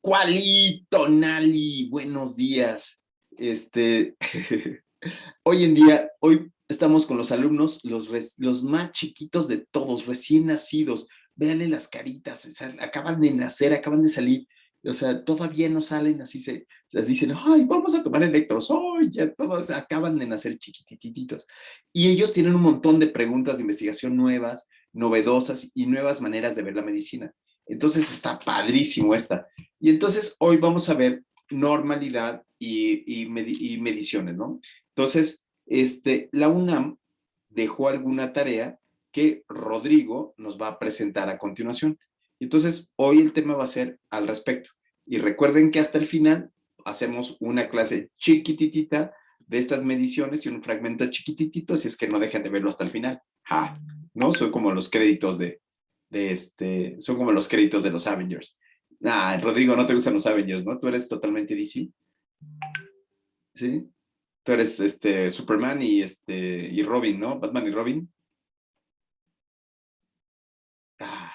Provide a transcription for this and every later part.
Cualito, Nali, buenos días. Hoy en día, hoy estamos con los alumnos, los más chiquitos de todos, recién nacidos. Véanle las caritas, o sea, acaban de nacer, acaban de salir. O sea, todavía no salen, así se dicen, ay, vamos a tomar electros, hoy ya todos acaban de nacer chiquitititos. Y ellos tienen un montón de preguntas de investigación nuevas, novedosas y nuevas maneras de ver la medicina. Entonces está padrísimo esta. Y entonces hoy vamos a ver normalidad y mediciones, ¿no? Entonces, la UNAM dejó alguna tarea que Rodrigo nos va a presentar a continuación. Entonces, hoy el tema va a ser al respecto. Y recuerden que hasta el final hacemos una clase chiquititita de estas mediciones y un fragmento chiquititito, si es que no dejan de verlo hasta el final. ¡Ja! ¿No? Son como los créditos son como los créditos de los Avengers. Ah, Rodrigo, no te gustan los Avengers, ¿no? Tú eres totalmente DC. ¿Sí? Tú eres Superman y Robin, ¿no? Batman y Robin. Ah,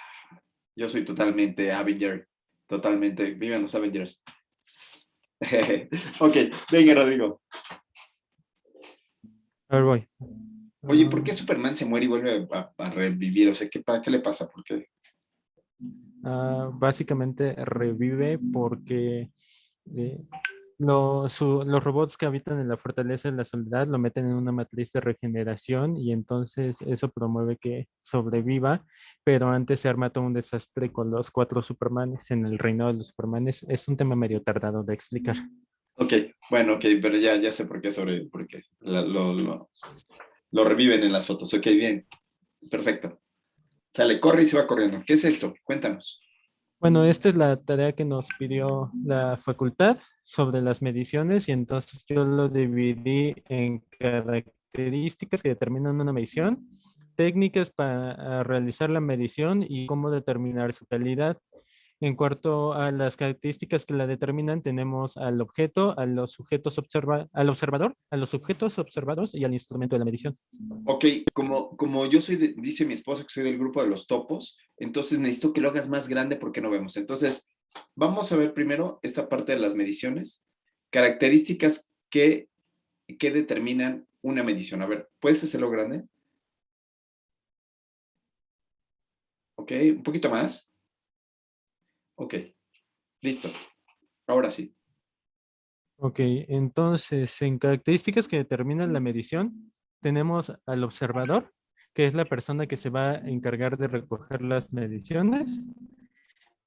yo soy totalmente Avenger. Totalmente. Vivan los Avengers. Ok, venga, Rodrigo. A ver, voy. Oye, ¿por qué Superman se muere y vuelve a revivir? O sea, ¿qué le pasa? ¿Por qué? Básicamente revive porque eh, los robots que habitan en la fortaleza de la soledad lo meten en una matriz de regeneración y entonces eso promueve que sobreviva, pero antes se arma todo un desastre con los 4 Supermanes en el reino de los Supermanes. Es un tema medio tardado de explicar. Ok, bueno, ok, pero ya sé por qué porque lo reviven en las fotos. Ok, bien, perfecto. Sale, corre y se va corriendo. ¿Qué es esto? Cuéntanos. Bueno, esta es la tarea que nos pidió la facultad sobre las mediciones y entonces yo lo dividí en características que determinan una medición, técnicas para realizar la medición y cómo determinar su calidad. En cuanto a las características que la determinan, tenemos al objeto, a los sujetos al observador, a los sujetos observados y al instrumento de la medición. Ok, como yo soy, dice mi esposa que soy del grupo de los topos, entonces necesito que lo hagas más grande porque no vemos. Entonces, vamos a ver primero esta parte de las mediciones, características que determinan una medición. A ver, ¿puedes hacerlo grande? Ok, un poquito más. Ok, listo. Ahora sí. Ok, entonces en características que determinan la medición, tenemos al observador, que es la persona que se va a encargar de recoger las mediciones.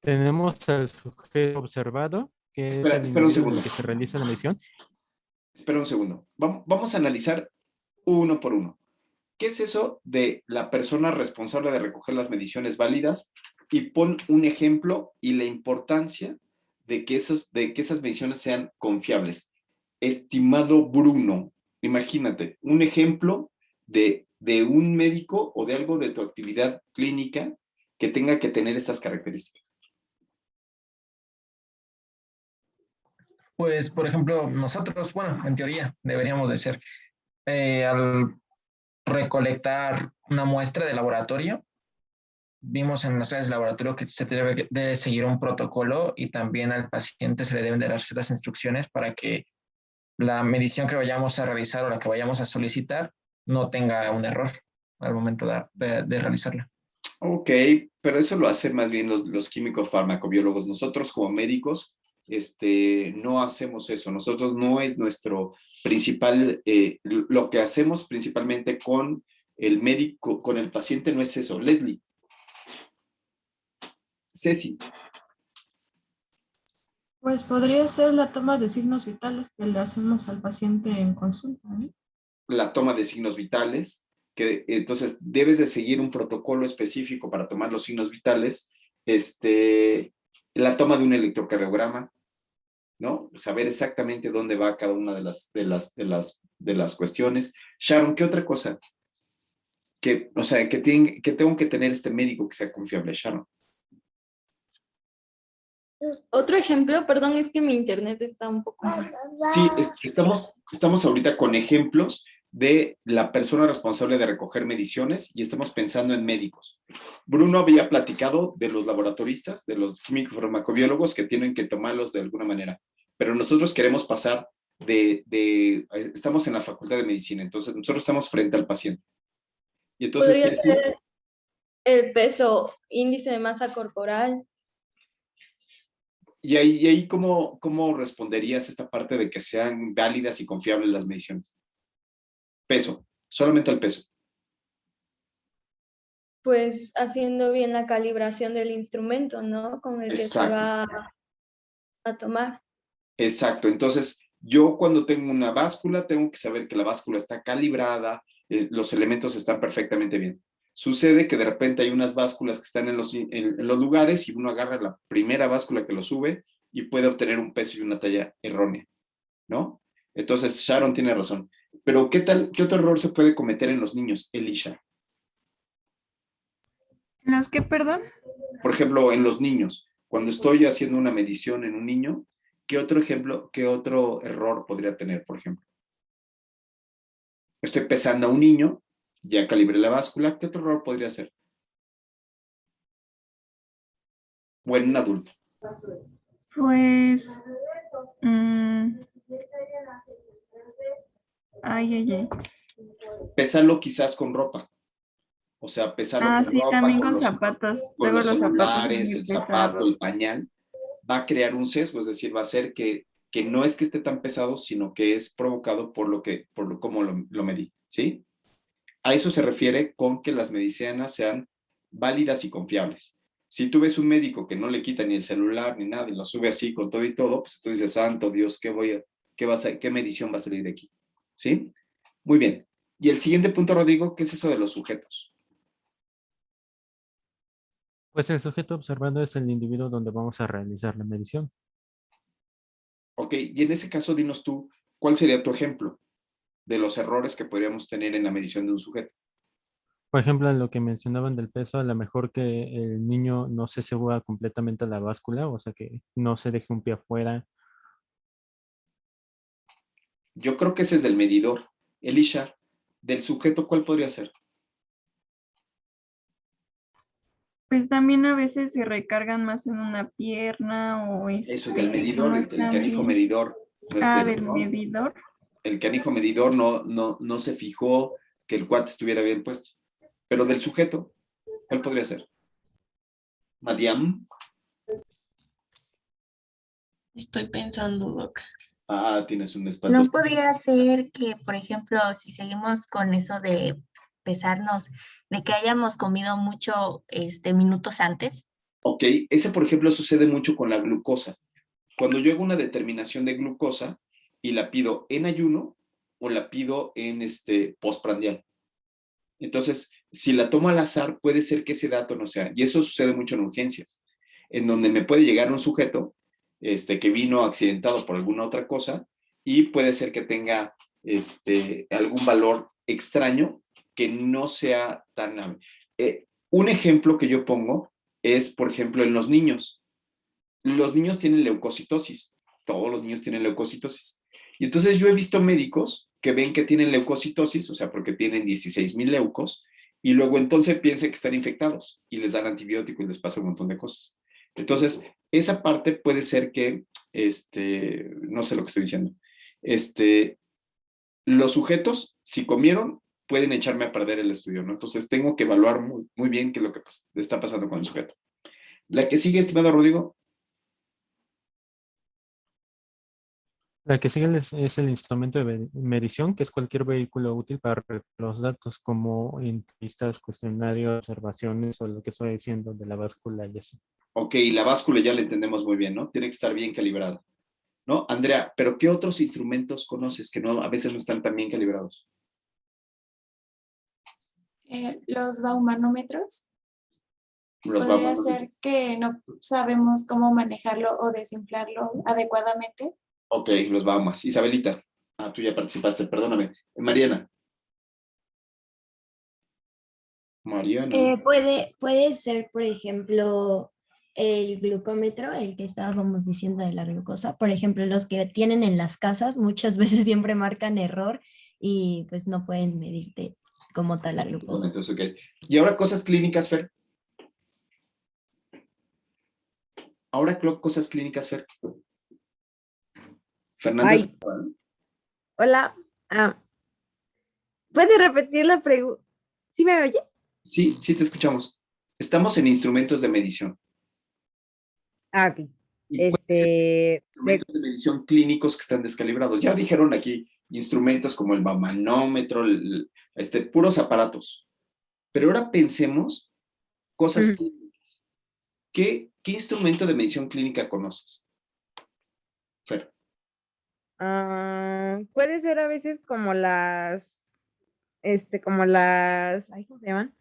Tenemos al sujeto observado, que es Espera, el espera un individuo en segundo. el que se realiza la medición. Espera un segundo. Vamos a analizar uno por uno. ¿Qué es eso de la persona responsable de recoger las mediciones válidas? Y pon un ejemplo y la importancia de que esas mediciones sean confiables. Estimado Bruno, imagínate, un ejemplo de un médico o de algo de tu actividad clínica que tenga que tener estas características. Pues, por ejemplo, nosotros, bueno, en teoría deberíamos de ser, al recolectar una muestra de laboratorio, vimos en las clases de laboratorio que se debe de seguir un protocolo y también al paciente se le deben de dar ciertas instrucciones para que la medición que vayamos a realizar o la que vayamos a solicitar no tenga un error al momento de realizarla. Ok, pero eso lo hacen más bien los químicos farmacobiólogos. Nosotros como médicos, no hacemos eso. Nosotros no es nuestro principal, lo que hacemos principalmente con el médico, con el paciente no es eso. Leslie, Ceci, Pues podría ser la toma de signos vitales que le hacemos al paciente en consulta, ¿no? la toma de signos vitales, que entonces debes de seguir un protocolo específico para tomar los signos vitales, la toma de un electrocardiograma, ¿no? Saber exactamente dónde va cada una de las cuestiones. Sharon, ¿qué otra cosa? O sea, que tengo que tener este médico que sea confiable, Sharon. Otro ejemplo, perdón, es que mi internet está un poco mal. Sí, estamos ahorita con ejemplos de la persona responsable de recoger mediciones y estamos pensando en médicos. Bruno había platicado de los laboratoristas, de los químicos farmacobiólogos que tienen que tomarlos de alguna manera, pero nosotros queremos pasar estamos en la Facultad de Medicina, entonces nosotros estamos frente al paciente. Y entonces, Podría ser el peso, índice de masa corporal. y ahí ¿cómo responderías esta parte de que sean válidas y confiables las mediciones? Peso, solamente el peso. Pues haciendo bien la calibración del instrumento, ¿no? Con el que se Exacto. va a tomar. Exacto, entonces yo cuando tengo una báscula tengo que saber que la báscula está calibrada, los elementos están perfectamente bien. Sucede que de repente hay unas básculas que están en los lugares y uno agarra la primera báscula que lo sube y puede obtener un peso y una talla errónea, ¿no? Entonces Sharon tiene razón. Pero ¿qué otro error se puede cometer en los niños, Elisha? ¿En los que, perdón? Por ejemplo, en los niños, cuando estoy haciendo una medición en un niño, ¿qué otro error podría tener, por ejemplo? Estoy pesando a un niño, ya calibré la báscula, ¿qué otro error podría ser? O en un adulto. Pues... ay. Pesarlo quizás con ropa. O sea, pesarlo con Sí, ropa, también con zapatos. con Luego los los zapatos son celulares, muy el zapato, el pesados. pañal, va a crear un sesgo, es decir, va a ser que no es que esté tan pesado, sino que es provocado por cómo lo medí, ¿sí? A eso se refiere con que las medicinas sean válidas y confiables. Si tú ves un médico que no le quita ni el celular ni nada y lo sube así con todo y todo, pues tú dices, santo Dios, ¿qué medición va a salir de aquí? ¿Sí? Muy bien. Y el siguiente punto, Rodrigo, ¿qué es eso de los sujetos? Pues el sujeto observado es el individuo donde vamos a realizar la medición. Ok, y en ese caso, dinos tú, ¿cuál sería tu ejemplo de los errores que podríamos tener en la medición de un sujeto? Por ejemplo, en lo que mencionaban del peso, a lo mejor que el niño no se suba completamente a la báscula, o sea, que no se deje un pie afuera. Yo creo que ese es del medidor. Elisha, del sujeto, ¿cuál podría ser? Pues también a veces se recargan más en una pierna o Eso es del medidor, no el están canijo bien. medidor. Del ¿No? medidor. El canijo medidor no se fijó que el cuate estuviera bien puesto. Pero del sujeto, ¿cuál podría ser? Madiam. Estoy pensando, Doc. Tienes un ¿No espantoso. podría ser que, por ejemplo, si seguimos con eso de pesarnos, de que hayamos comido mucho minutos antes? Ok, ese por ejemplo sucede mucho con la glucosa. Cuando yo hago una determinación de glucosa y la pido en ayuno o la pido en postprandial. Entonces, si la tomo al azar, puede ser que ese dato no sea. Y eso sucede mucho en urgencias, en donde me puede llegar un sujeto que vino accidentado por alguna otra cosa y puede ser que tenga algún valor extraño que no sea tan... un ejemplo que yo pongo es, por ejemplo, en los niños. Los niños tienen leucocitosis. Todos los niños tienen leucocitosis. Y entonces yo he visto médicos que ven que tienen leucocitosis, o sea, porque tienen 16,000 leucos, y luego entonces piensan que están infectados y les dan antibiótico y les pasa un montón de cosas. Entonces, esa parte puede ser que, no sé lo que estoy diciendo, los sujetos, si comieron, pueden echarme a perder el estudio, ¿no? Entonces, tengo que evaluar muy, muy bien qué es lo que está pasando con el sujeto. La que sigue, estimado Rodrigo. La que sigue es el instrumento de medición, que es cualquier vehículo útil para recoger los datos, como entrevistas, cuestionarios, observaciones o lo que estoy diciendo de la báscula y así. Ok, la báscula ya la entendemos muy bien, ¿no? Tiene que estar bien calibrada, ¿no? Andrea, ¿pero qué otros instrumentos conoces que a veces no están tan bien calibrados? Los baumanómetros. Los Podría vamos. ser que no sabemos cómo manejarlo o desinflarlo adecuadamente. Ok, los vamos. Isabelita. Tú ya participaste, perdóname. Mariana. Puede ser, por ejemplo, el glucómetro, el que estábamos diciendo de la glucosa. Por ejemplo, los que tienen en las casas muchas veces siempre marcan error y pues no pueden medirte como tal la glucosa. Entonces, ok. Y ahora cosas clínicas, Fer. Ahora cosas clínicas, Fer. Fernanda. Ay. Hola. ¿Puede repetir la pregunta? ¿Sí me oye? Sí, sí te escuchamos. Estamos en instrumentos de medición. Ok. Y instrumentos de medición clínicos que están descalibrados. Ya dijeron aquí instrumentos como el manómetro, puros aparatos. Pero ahora pensemos cosas clínicas. ¿Qué instrumento de medición clínica conoces? Fer. Puede ser a veces como ay, ¿cómo se llaman?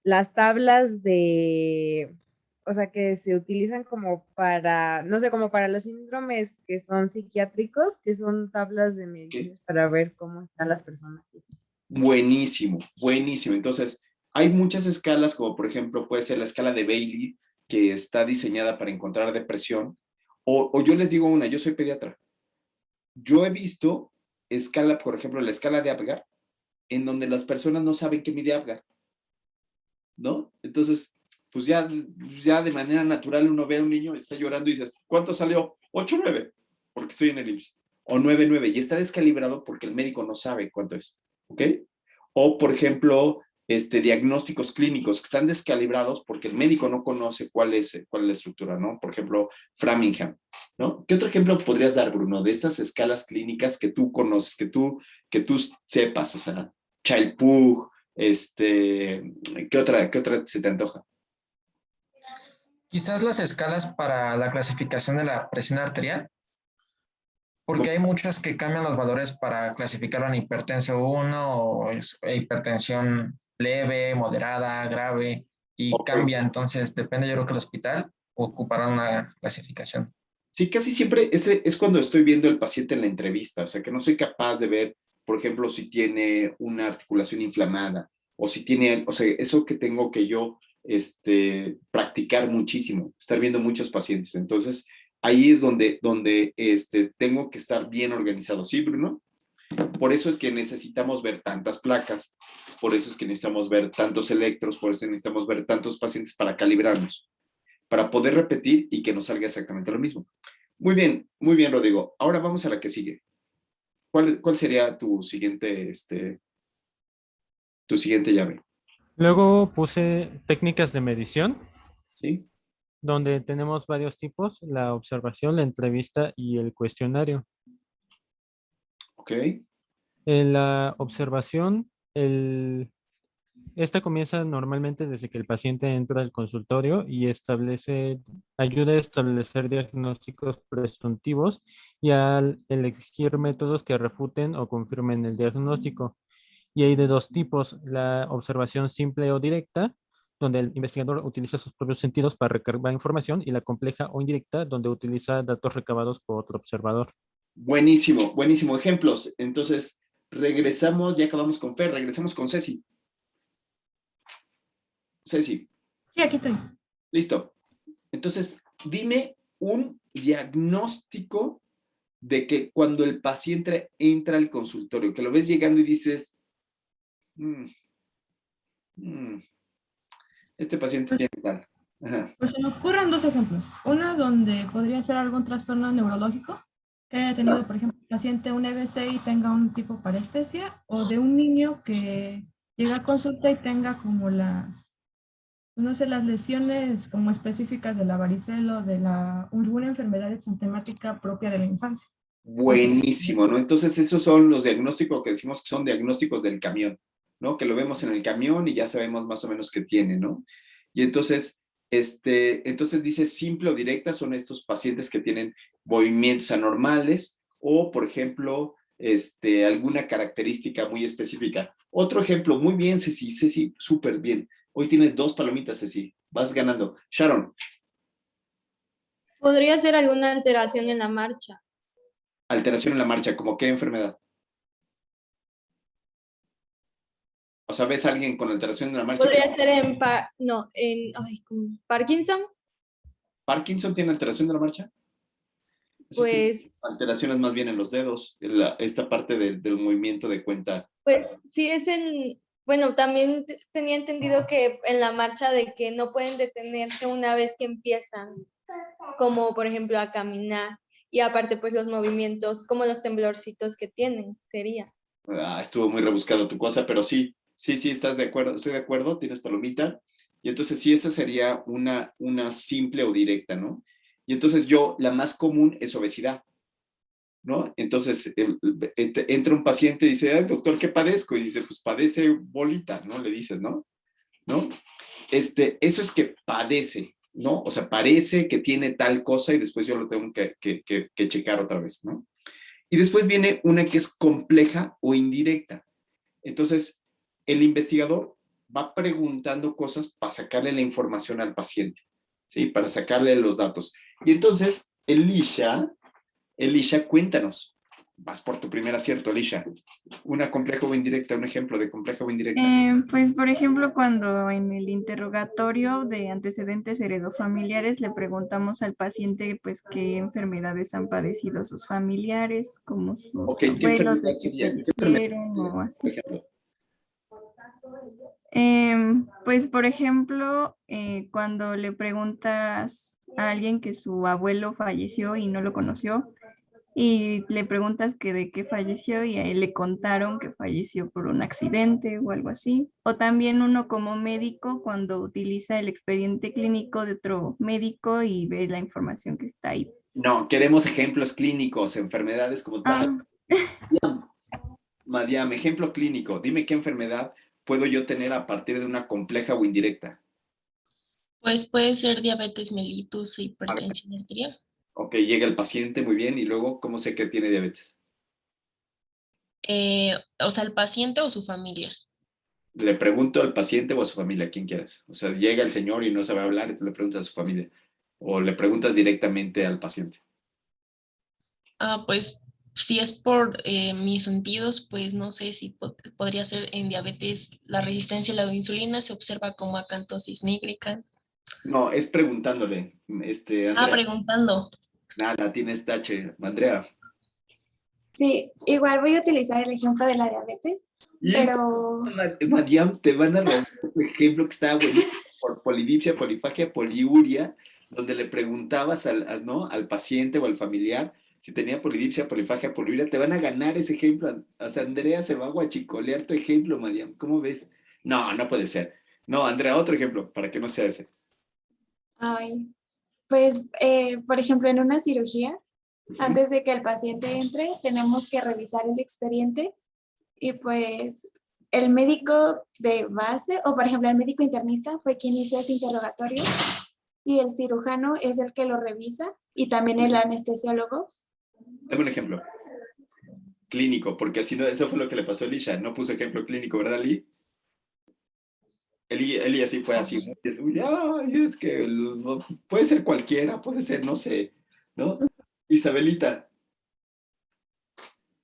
Las tablas de, o sea, que se utilizan como para, no sé, como para los síndromes que son psiquiátricos, que son tablas de mediciones para ver cómo están las personas. Buenísimo, buenísimo. Entonces, hay muchas escalas, como por ejemplo puede ser la escala de Bailey, que está diseñada para encontrar depresión, o yo les digo una, yo soy pediatra. Yo he visto escala, por ejemplo, la escala de Apgar, en donde las personas no saben qué mide Apgar, ¿no? Entonces, pues ya de manera natural uno ve a un niño y está llorando y dices, ¿cuánto salió? 8-9, porque estoy en el IMSS. O 9-9, y está descalibrado porque el médico no sabe cuánto es, ¿ok? O, por ejemplo, diagnósticos clínicos que están descalibrados porque el médico no conoce cuál es la estructura, ¿no? Por ejemplo, Framingham, ¿no? ¿Qué otro ejemplo podrías dar, Bruno, de estas escalas clínicas que tú conoces, que tú sepas? O sea, Child-Pugh, ¿qué otra se te antoja? Quizás las escalas para la clasificación de la presión arterial, porque hay muchas que cambian los valores para clasificarlo en hipertensión 1 o hipertensión leve, moderada, grave, y cambia. Entonces, depende, yo creo que el hospital ocupará una clasificación. Sí, casi siempre es cuando estoy viendo al paciente en la entrevista, o sea, que no soy capaz de ver, por ejemplo, si tiene una articulación inflamada o si tiene, o sea, eso que tengo que yo practicar muchísimo, estar viendo muchos pacientes. Entonces, ahí es donde tengo que estar bien organizado. ¿Sí, Bruno? Por eso es que necesitamos ver tantas placas, por eso es que necesitamos ver tantos electros, por eso necesitamos ver tantos pacientes para calibrarnos, para poder repetir y que nos salga exactamente lo mismo. Muy bien, Rodrigo. Ahora vamos a la que sigue. ¿Cuál sería tu siguiente llave? Luego puse técnicas de medición. Sí. Donde tenemos varios tipos: la observación, la entrevista y el cuestionario. Ok. En la observación, esta comienza normalmente desde que el paciente entra al consultorio y ayuda a establecer diagnósticos presuntivos y al elegir métodos que refuten o confirmen el diagnóstico. Y hay de dos tipos: la observación simple o directa, donde el investigador utiliza sus propios sentidos para recabar información, y la compleja o indirecta, donde utiliza datos recabados por otro observador. Buenísimo, buenísimo. Ejemplos. Entonces, regresamos, ya acabamos con Fer, regresamos con Ceci. Ceci. Sí, aquí estoy. Listo. Entonces, dime un diagnóstico de que cuando el paciente entra al consultorio, que lo ves llegando y dices, este paciente tiene tal. Ajá. Pues se me ocurren dos ejemplos. Una donde podría ser algún trastorno neurológico, que haya tenido, por ejemplo, el paciente un EBC y tenga un tipo parestesia, o de un niño que llega a consulta y tenga como no sé, las lesiones como específicas de la varicela o de alguna enfermedad exantemática propia de la infancia. Buenísimo, ¿no? Entonces esos son los diagnósticos que decimos que son diagnósticos del camión, ¿no? Que lo vemos en el camión y ya sabemos más o menos qué tiene, ¿no? Y entonces, entonces dice simple o directa son estos pacientes que tienen movimientos anormales o, por ejemplo, alguna característica muy específica. Otro ejemplo, muy bien, Ceci, súper bien. Hoy tienes 2 palomitas, Ceci, vas ganando. Sharon. Podría ser alguna alteración en la marcha. Alteración en la marcha, ¿como qué enfermedad? O sea, ¿ves a alguien con alteración en la marcha? Podría ser Parkinson. ¿Parkinson tiene alteración de la marcha? Esos tienen Pues, alteraciones más bien en los dedos, esta parte del movimiento de cuenta. pues sí es bueno, también tenía entendido que en la marcha de que no pueden detenerse una vez que empiezan, como por ejemplo a caminar, y aparte pues los movimientos, como los temblorcitos que tienen, sería. Estuvo muy rebuscado tu cosa, pero sí, estás de acuerdo, estoy de acuerdo, tienes palomita. Y entonces sí, esa sería una simple o directa, ¿no? Y entonces la más común es obesidad, ¿no? Entonces entra un paciente y dice, ay, doctor, ¿qué padezco? Y dice, pues padece bolita, ¿no? Le dices, ¿no? ¿No? Eso es que padece, ¿no? O sea, parece que tiene tal cosa y después yo lo tengo que checar otra vez, ¿no? Y después viene una que es compleja o indirecta. Entonces, el investigador va preguntando cosas para sacarle la información al paciente, ¿sí? Para sacarle los datos. Y entonces, Elisha, cuéntanos. Vas por tu primer acierto, Elisha. Una compleja o indirecta, un ejemplo de compleja o indirecta. Pues, por ejemplo, cuando en el interrogatorio de antecedentes heredofamiliares le preguntamos al paciente, pues, qué enfermedades han padecido sus familiares, como sus Ok, ¿qué abuelos, de enfermedad qué sería? ¿Qué enfermedad fallecieron sería, o así. por ejemplo? Pues, por ejemplo, cuando le preguntas a alguien que su abuelo falleció y no lo conoció, y le preguntas que de qué falleció y a él le contaron que falleció por un accidente o algo así. O también uno como médico cuando utiliza el expediente clínico de otro médico y ve la información que está ahí. No, queremos ejemplos clínicos, enfermedades como tal. Madiam, ejemplo clínico. Dime qué enfermedad puedo yo tener a partir de una compleja o indirecta. Pues puede ser diabetes mellitus e hipertensión arterial. Ok, llega el paciente, muy bien, y luego, ¿cómo sé que tiene diabetes? O sea, el paciente o su familia. Le pregunto al paciente o a su familia, quien quieras. O sea, llega el señor y no sabe hablar, y tú le preguntas a su familia. O le preguntas directamente al paciente. Pues si es por mis sentidos, pues no sé si podría ser en diabetes la resistencia a la insulina se observa como acantosis nígrica. No, es preguntándole, Andrea. Preguntando. Nada, tienes tache. Andrea. Sí, igual voy a utilizar el ejemplo de la diabetes, pero... Madiam, te van a robar un ejemplo que estaba buenísimo por polidipsia, polifagia, poliuria, donde le preguntabas ¿no? al paciente o al familiar si tenía polidipsia, polifagia, poliuria. Te van a ganar ese ejemplo. O sea, Andrea se va a guachicolear tu ejemplo, Madiam. ¿Cómo ves? No, no puede ser. No, Andrea, otro ejemplo, para que no sea ese. Ay, pues, por ejemplo, en una cirugía, antes de que el paciente entre, tenemos que revisar el expediente y pues el médico de base, o por ejemplo el médico internista fue quien hizo ese interrogatorio y el cirujano es el que lo revisa y también el anestesiólogo. Dame un ejemplo. Clínico, porque así no, eso fue lo que le pasó a Elisha. No puso ejemplo clínico, ¿verdad, Eli? Eli así fue así. Ay, es que puede ser cualquiera, puede ser, no sé, ¿no? Isabelita.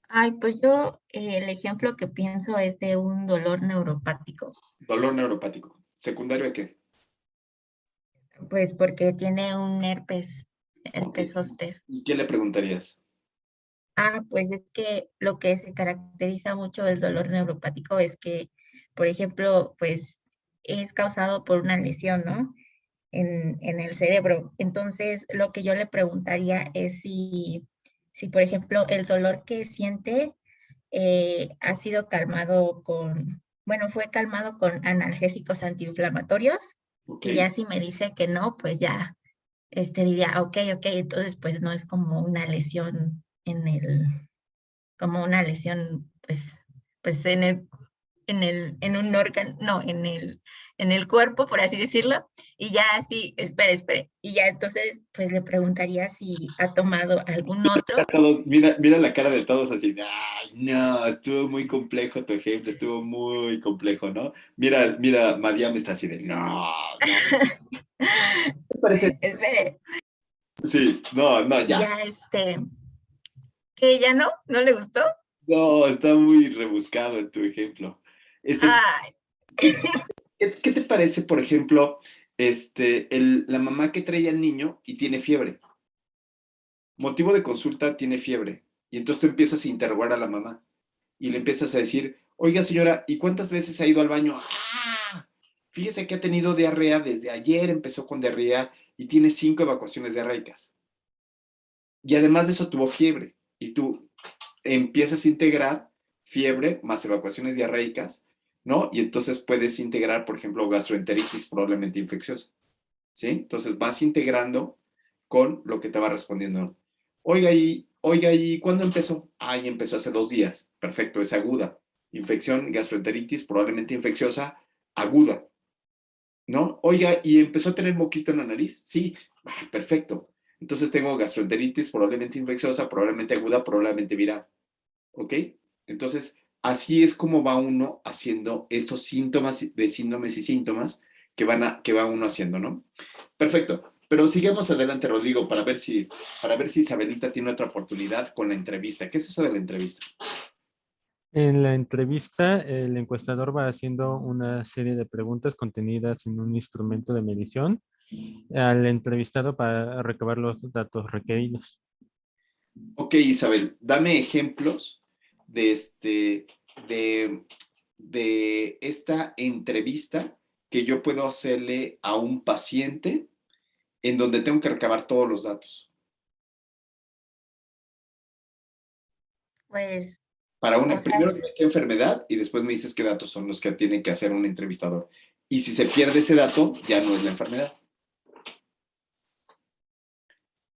Ay, pues yo el ejemplo que pienso es de un dolor neuropático. Dolor neuropático. ¿Secundario de qué? Pues porque tiene un herpes zóster. ¿Y qué le preguntarías? Pues es que lo que se caracteriza mucho del dolor neuropático es que, por ejemplo, pues es causado por una lesión, ¿no? En el cerebro. Entonces, lo que yo le preguntaría es si por ejemplo, el dolor que siente ha sido calmado fue calmado con analgésicos antiinflamatorios. Okay. Y ya si me dice que no, pues ya diría, ok, entonces pues no es como una lesión como una lesión, pues en un órgano, no, en el cuerpo, por así decirlo, y ya así, espere, y ya entonces, pues le preguntaría si ha tomado algún otro. Mira la cara de todos así, ay, no, estuvo muy complejo tu ejemplo, estuvo muy complejo, ¿no? Mira, María me está así de, no. ¿Qué parece? Espere. Sí, no, ya. Ya, ¿que ya no le gustó? No, está muy rebuscado en tu ejemplo. ¿Qué te parece, por ejemplo, la mamá que trae al niño y tiene fiebre? motivo de consulta, tiene fiebre. Y entonces tú empiezas a interrogar a la mamá y le empiezas a decir, oiga señora, ¿y cuántas veces ha ido al baño? ¡Ah! Fíjese que ha tenido diarrea desde ayer, empezó con diarrea y tiene 5 evacuaciones diarreicas. Y además de eso tuvo fiebre. Y tú empiezas a integrar fiebre más evacuaciones diarreicas, ¿no? Y entonces puedes integrar, por ejemplo, gastroenteritis probablemente infecciosa, ¿sí? Entonces vas integrando con lo que te va respondiendo. Oiga, ¿y cuándo empezó? Ah, y empezó hace 2 días. Perfecto, es aguda. Infección, gastroenteritis, probablemente infecciosa, aguda, ¿no? Oiga, ¿y empezó a tener moquito en la nariz? Sí, perfecto. Entonces tengo gastroenteritis, probablemente infecciosa, probablemente aguda, probablemente viral. ¿Ok? Entonces, así es como va uno haciendo estos síntomas de síndromes y síntomas que va uno haciendo, ¿no? Perfecto. Pero sigamos adelante, Rodrigo, para ver si Isabelita tiene otra oportunidad con la entrevista. ¿Qué es eso de la entrevista? En la entrevista, el encuestador va haciendo una serie de preguntas contenidas en un instrumento de medición al entrevistado para recabar los datos requeridos. Ok, Isabel, dame ejemplos de, de esta entrevista que yo puedo hacerle a un paciente en donde tengo que recabar todos los datos. Pues, Para o sea, primero dime qué enfermedad y después me dices qué datos son los que tiene que hacer un entrevistador. Y si se pierde ese dato, ya no es la enfermedad.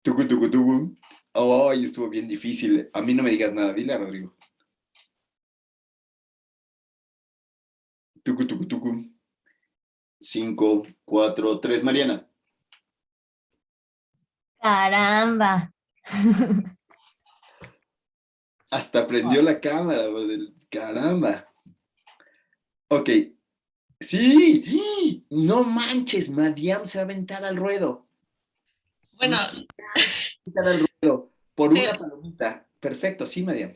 Tucu, tucu, tucu. Ay, estuvo bien difícil. A mí no me digas nada. Dile a Rodrigo. Tucu, tucu, tucu. 5, 4, 3. Mariana. Caramba. Hasta prendió la cámara. Caramba. Ok. Sí. No manches. Madiam se va a aventar al ruedo. Bueno, Al ruedo por una palomita. Perfecto. Sí, Madiam.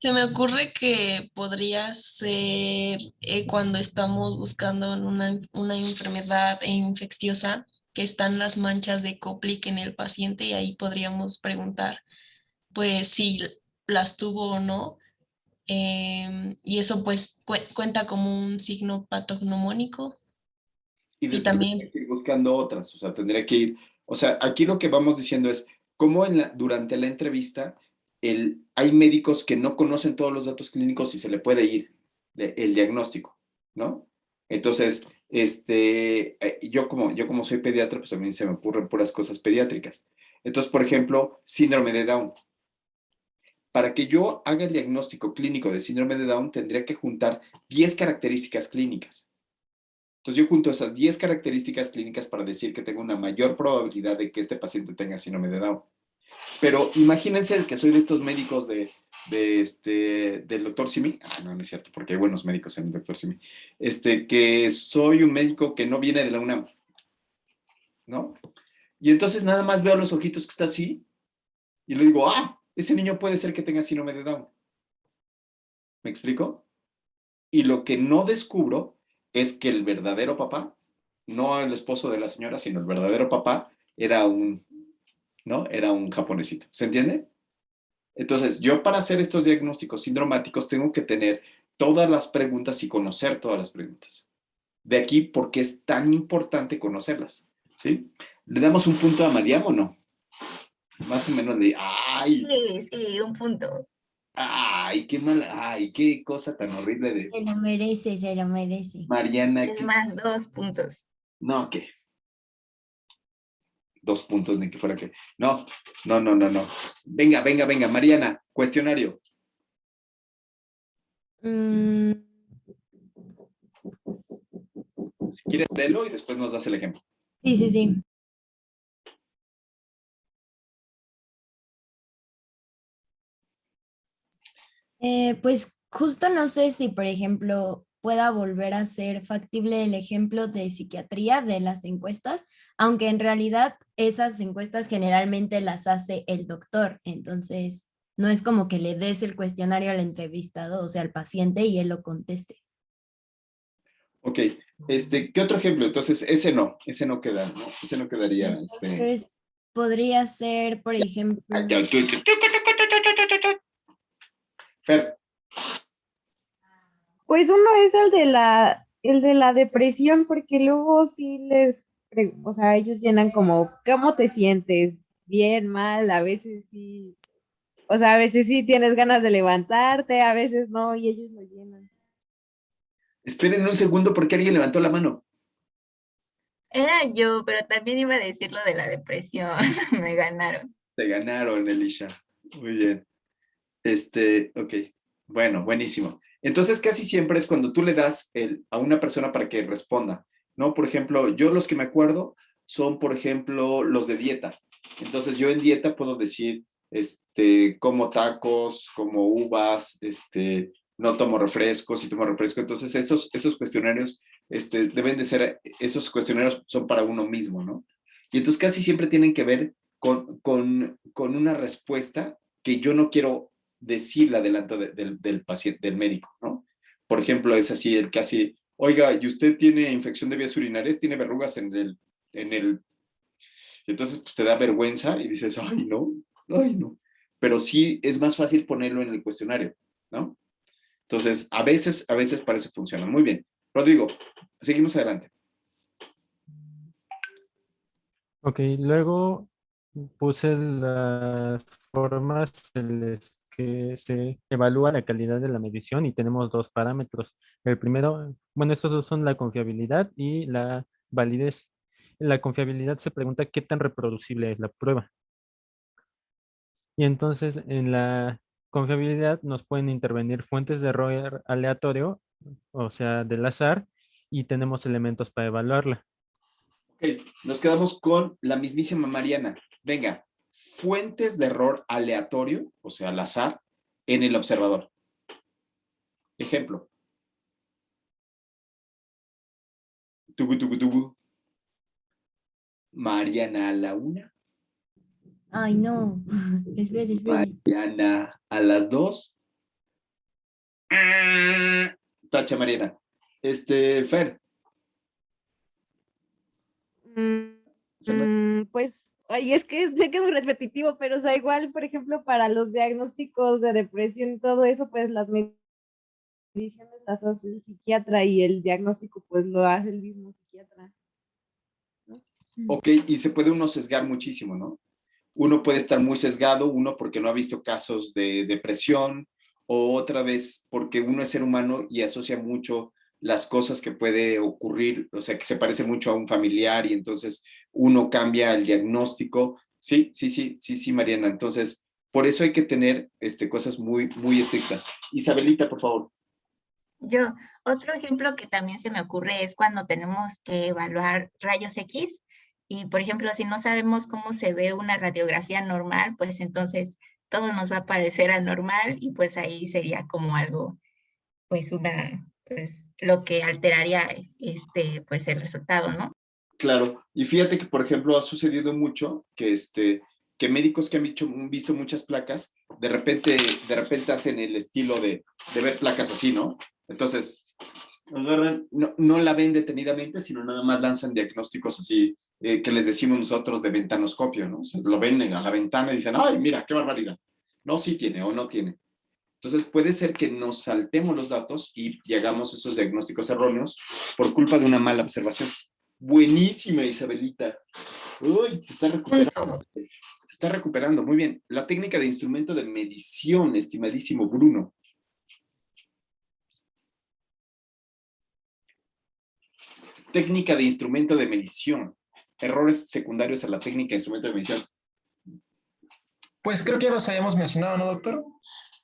se me ocurre que podría ser cuando estamos buscando una enfermedad infecciosa, que están las manchas de Koplik en el paciente y ahí podríamos preguntar, pues, si las tuvo o no. Y eso pues cuenta como un signo patognomónico. Y Y después también, tendría que ir buscando otras, o sea, tendría que ir, o sea, aquí lo que vamos diciendo es cómo durante la entrevista hay médicos que no conocen todos los datos clínicos y se le puede ir el diagnóstico, ¿no? Entonces, yo como soy pediatra, pues a mí se me ocurren puras cosas pediátricas. Entonces, por ejemplo, síndrome de Down. Para que yo haga el diagnóstico clínico de síndrome de Down, tendría que juntar 10 características clínicas. Entonces yo junto esas 10 características clínicas para decir que tengo una mayor probabilidad de que este paciente tenga síndrome de Down. Pero imagínense que soy de estos médicos del doctor Simi. Ah, no, no es cierto, porque hay buenos médicos en el doctor Simi. Que soy un médico que no viene de la UNAM, ¿no? Y entonces nada más veo los ojitos que está así y le digo, ese niño puede ser que tenga síndrome de Down. ¿Me explico? Y lo que no descubro es que el verdadero papá, no el esposo de la señora, sino el verdadero papá, ¿no? Era un japonesito. ¿Se entiende? Entonces, yo para hacer estos diagnósticos sindromáticos tengo que tener todas las preguntas y conocer todas las preguntas. De aquí, ¿por qué es tan importante conocerlas? ¿Sí? ¿Le damos un punto a Madiam o no? Más o menos de, sí, un punto. qué mala, qué cosa tan horrible de Se lo merece, se lo merece. Mariana. Es más, 2 puntos. No, ¿qué? 2 puntos, ni que fuera que. No. Venga, Mariana, cuestionario. Si quieres, léelo y después nos das el ejemplo. Sí. Pues justo no sé si, por ejemplo, pueda volver a ser factible el ejemplo de psiquiatría de las encuestas, aunque en realidad esas encuestas generalmente las hace el doctor, entonces no es como que le des el cuestionario al entrevistado, o sea, al paciente y él lo conteste. Ok, ¿qué otro ejemplo? Entonces, ese no queda, ¿no? Ese no quedaría, podría ser, por ejemplo, Fer, Pues uno es el de la depresión, porque luego sí o sea, ellos llenan como, ¿cómo te sientes? Bien, mal, a veces sí, o sea, a veces sí tienes ganas de levantarte, a veces no, y ellos lo llenan. esperen un segundo porque alguien levantó la mano. Era yo, pero también iba a decir lo de la depresión. Me ganaron. Te ganaron, Elisha. Muy bien. Ok. Bueno, buenísimo. Entonces, casi siempre es cuando tú le das a una persona para que responda, ¿no? Por ejemplo, yo los que me acuerdo son, por ejemplo, los de dieta. Entonces, yo en dieta puedo decir, como tacos, como uvas, no tomo refrescos y tomo refresco. Entonces, estos cuestionarios, deben de ser, esos cuestionarios son para uno mismo, ¿no? Y entonces casi siempre tienen que ver con una respuesta que yo no quiero decirle adelante del paciente, del médico, ¿no? Por ejemplo, es así, el casi, oiga, ¿y usted tiene infección de vías urinarias? ¿Tiene verrugas en el... Y entonces, pues te da vergüenza y dices, ay, no. Pero sí es más fácil ponerlo en el cuestionario, ¿no? Entonces, a veces para eso funciona. Muy bien. Rodrigo, seguimos adelante. Ok, luego puse las formas en las que se evalúa la calidad de la medición y tenemos dos parámetros. El primero, bueno, estos dos son la confiabilidad y la validez. En la confiabilidad se pregunta qué tan reproducible es la prueba. Y entonces en la confiabilidad nos pueden intervenir fuentes de error aleatorio, o sea, del azar, y tenemos elementos para evaluarla. Ok, nos quedamos con la mismísima Mariana. Venga, fuentes de error aleatorio, o sea, al azar, en el observador. Ejemplo. Tugu. Mariana a la 1. ay no, espere. Mariana a las 2. Tacha Mariana. Fer. Pues, ay, es que sé que es muy repetitivo, pero o sea, igual, por ejemplo, para los diagnósticos de depresión y todo eso, pues las mediciones las hace el psiquiatra y el diagnóstico pues lo hace el mismo psiquiatra, ¿no? Ok, y se puede uno sesgar muchísimo, ¿no? Uno puede estar muy sesgado, uno porque no ha visto casos de depresión, o otra vez porque uno es ser humano y asocia mucho las cosas que puede ocurrir, o sea, que se parece mucho a un familiar y entonces uno cambia el diagnóstico. Sí, Mariana. Entonces, por eso hay que tener cosas muy, muy estrictas. Isabelita, por favor. Yo, otro ejemplo que también se me ocurre es cuando tenemos que evaluar rayos X y, por ejemplo, si no sabemos cómo se ve una radiografía normal, pues entonces todo nos va a parecer anormal y pues ahí sería como algo, pues pues lo que alteraría pues el resultado, ¿no? Claro, y fíjate que, por ejemplo, ha sucedido mucho que médicos que han visto muchas placas, de repente hacen el estilo de ver placas así, ¿no? Entonces, agarran, no la ven detenidamente, sino nada más lanzan diagnósticos así, que les decimos nosotros de ventanoscopio, ¿no? O sea, lo ven a la ventana y dicen, ay, mira, qué barbaridad. No, sí tiene o no tiene. Entonces, puede ser que nos saltemos los datos y hagamos esos diagnósticos erróneos por culpa de una mala observación. Buenísima, Isabelita. Uy, te está recuperando. Te está recuperando. Muy bien. La técnica de instrumento de medición, estimadísimo Bruno. Técnica de instrumento de medición. Errores secundarios a la técnica de instrumento de medición. Pues creo que ya los habíamos mencionado, ¿no, doctor?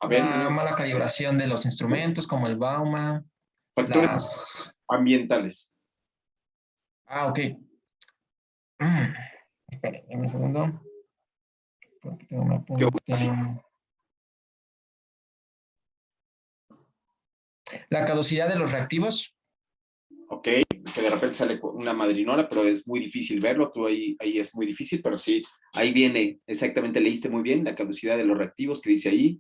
A ver, La mala calibración de los instrumentos como el Bauma, factores ambientales. Ok. Espera, un segundo. Porque tengo una punta. La caducidad de los reactivos. Ok, que de repente sale una madrinola, pero es muy difícil verlo. Tú ahí es muy difícil, pero sí, ahí viene, exactamente, leíste muy bien la caducidad de los reactivos que dice ahí,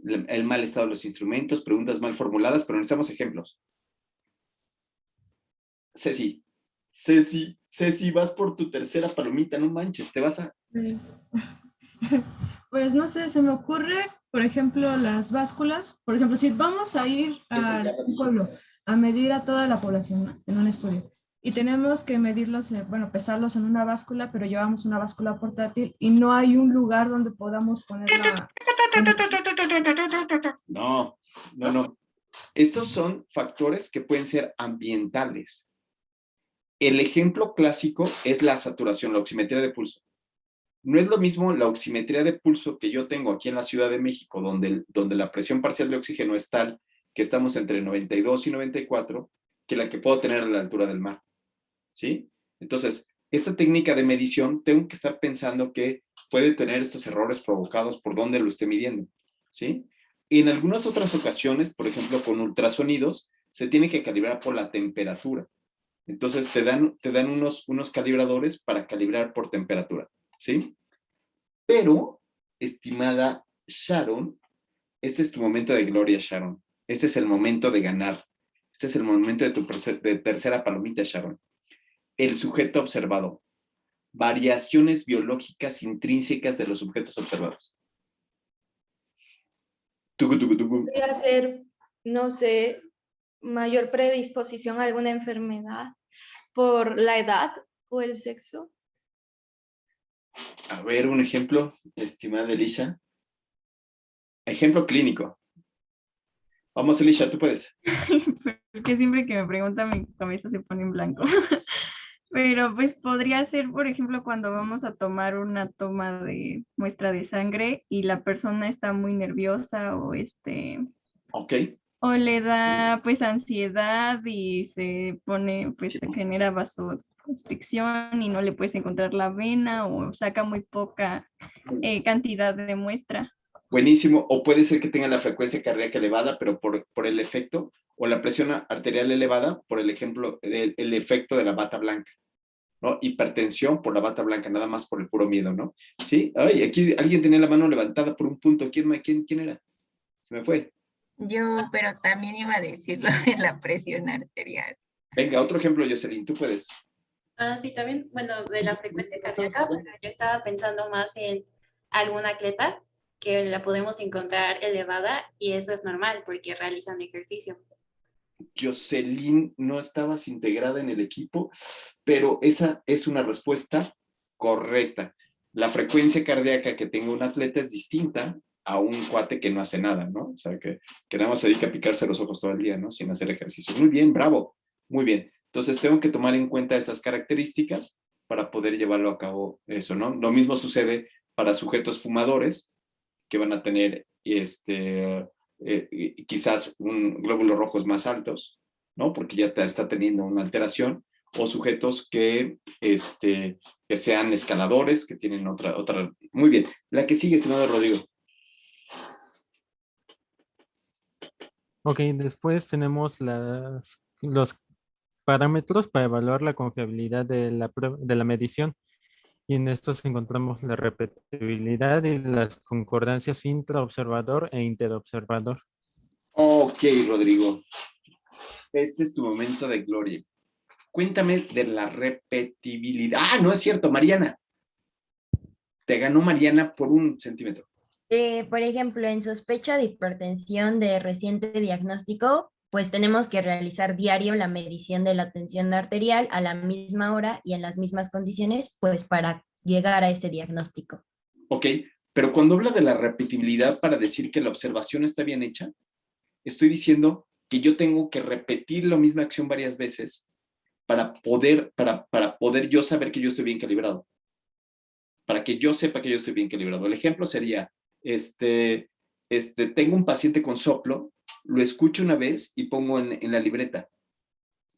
el mal estado de los instrumentos, preguntas mal formuladas, pero necesitamos ejemplos. Ceci, vas por tu tercera palomita, no manches, te vas a Pues, pues no sé, se me ocurre, por ejemplo, las básculas. Por ejemplo, si vamos a ir a un pueblo a medir a toda la población, ¿no? En un estudio y tenemos que medirlos, bueno, pesarlos en una báscula, pero llevamos una báscula portátil y no hay un lugar donde podamos ponerla. No, no, no. Estos son factores que pueden ser ambientales. El ejemplo clásico es la saturación, la oximetría de pulso. No es lo mismo la oximetría de pulso que yo tengo aquí en la Ciudad de México, donde la presión parcial de oxígeno es tal que estamos entre 92 y 94, que la que puedo tener a la altura del mar. ¿Sí? Entonces, esta técnica de medición, tengo que estar pensando que puede tener estos errores provocados por donde lo esté midiendo. ¿Sí? Y en algunas otras ocasiones, por ejemplo, con ultrasonidos, se tiene que calibrar por la temperatura. Entonces, te dan unos calibradores para calibrar por temperatura. ¿Sí? Pero, estimada Sharon, este es tu momento de gloria, Sharon. Este es el momento de ganar. Este es el momento de tu tercera palomita, Sharon. El sujeto observado. Variaciones biológicas intrínsecas de los sujetos observados. Podría ser, no sé, mayor predisposición a alguna enfermedad por la edad o el sexo. A ver, un ejemplo, estimada Elisha. Ejemplo clínico. Vamos, Elisha, tú puedes. Porque siempre que me preguntan mi cabeza se pone en blanco. Pero pues podría ser, por ejemplo, cuando vamos a tomar una toma de muestra de sangre y la persona está muy nerviosa o Ok. o le da pues ansiedad y se pone, pues se genera vasoconstricción y no le puedes encontrar la vena o saca muy poca cantidad de muestra. Buenísimo. O puede ser que tenga la frecuencia cardíaca elevada, pero por el efecto, o la presión arterial elevada, por el ejemplo, el efecto de la bata blanca, ¿no? Hipertensión por la bata blanca, nada más por el puro miedo, ¿no? Sí. Ay, aquí alguien tenía la mano levantada por un punto. ¿Quién era? Se me fue. Yo, pero también iba a decir lo de la presión arterial. Venga, otro ejemplo, Jocelyn, tú puedes. Sí, también, bueno, de la frecuencia cardíaca, pero yo estaba pensando más en algún atleta que la podemos encontrar elevada y eso es normal porque realizan ejercicio. Jocelyn, no estabas integrada en el equipo, pero esa es una respuesta correcta. La frecuencia cardíaca que tenga un atleta es distinta a un cuate que no hace nada, ¿no? O sea, que nada más se dedica a picarse los ojos todo el día, ¿no? Sin hacer ejercicio. Muy bien, bravo, muy bien. Entonces, tengo que tomar en cuenta esas características para poder llevarlo a cabo eso, ¿no? Lo mismo sucede para sujetos fumadores que van a tener quizás glóbulos rojos más altos, ¿no? Porque ya está teniendo una alteración, o sujetos que sean escaladores, que tienen otra. Muy bien. La que sigue, estimado Rodrigo. Ok, después tenemos los parámetros para evaluar la confiabilidad de la medición. Y en estos encontramos la repetibilidad y las concordancias intraobservador e interobservador. Ok, Rodrigo. Este es tu momento de gloria. Cuéntame de la repetibilidad. Ah, no es cierto, Mariana. Te ganó Mariana por 1 centímetro. Por ejemplo, en sospecha de hipertensión de reciente diagnóstico, pues tenemos que realizar diario la medición de la tensión arterial a la misma hora y en las mismas condiciones, pues para llegar a este diagnóstico. Ok, pero cuando habla de la repetibilidad para decir que la observación está bien hecha, estoy diciendo que yo tengo que repetir la misma acción varias veces para poder yo saber que yo estoy bien calibrado. Para que yo sepa que yo estoy bien calibrado. El ejemplo sería, tengo un paciente con soplo, lo escucho una vez y pongo en la libreta,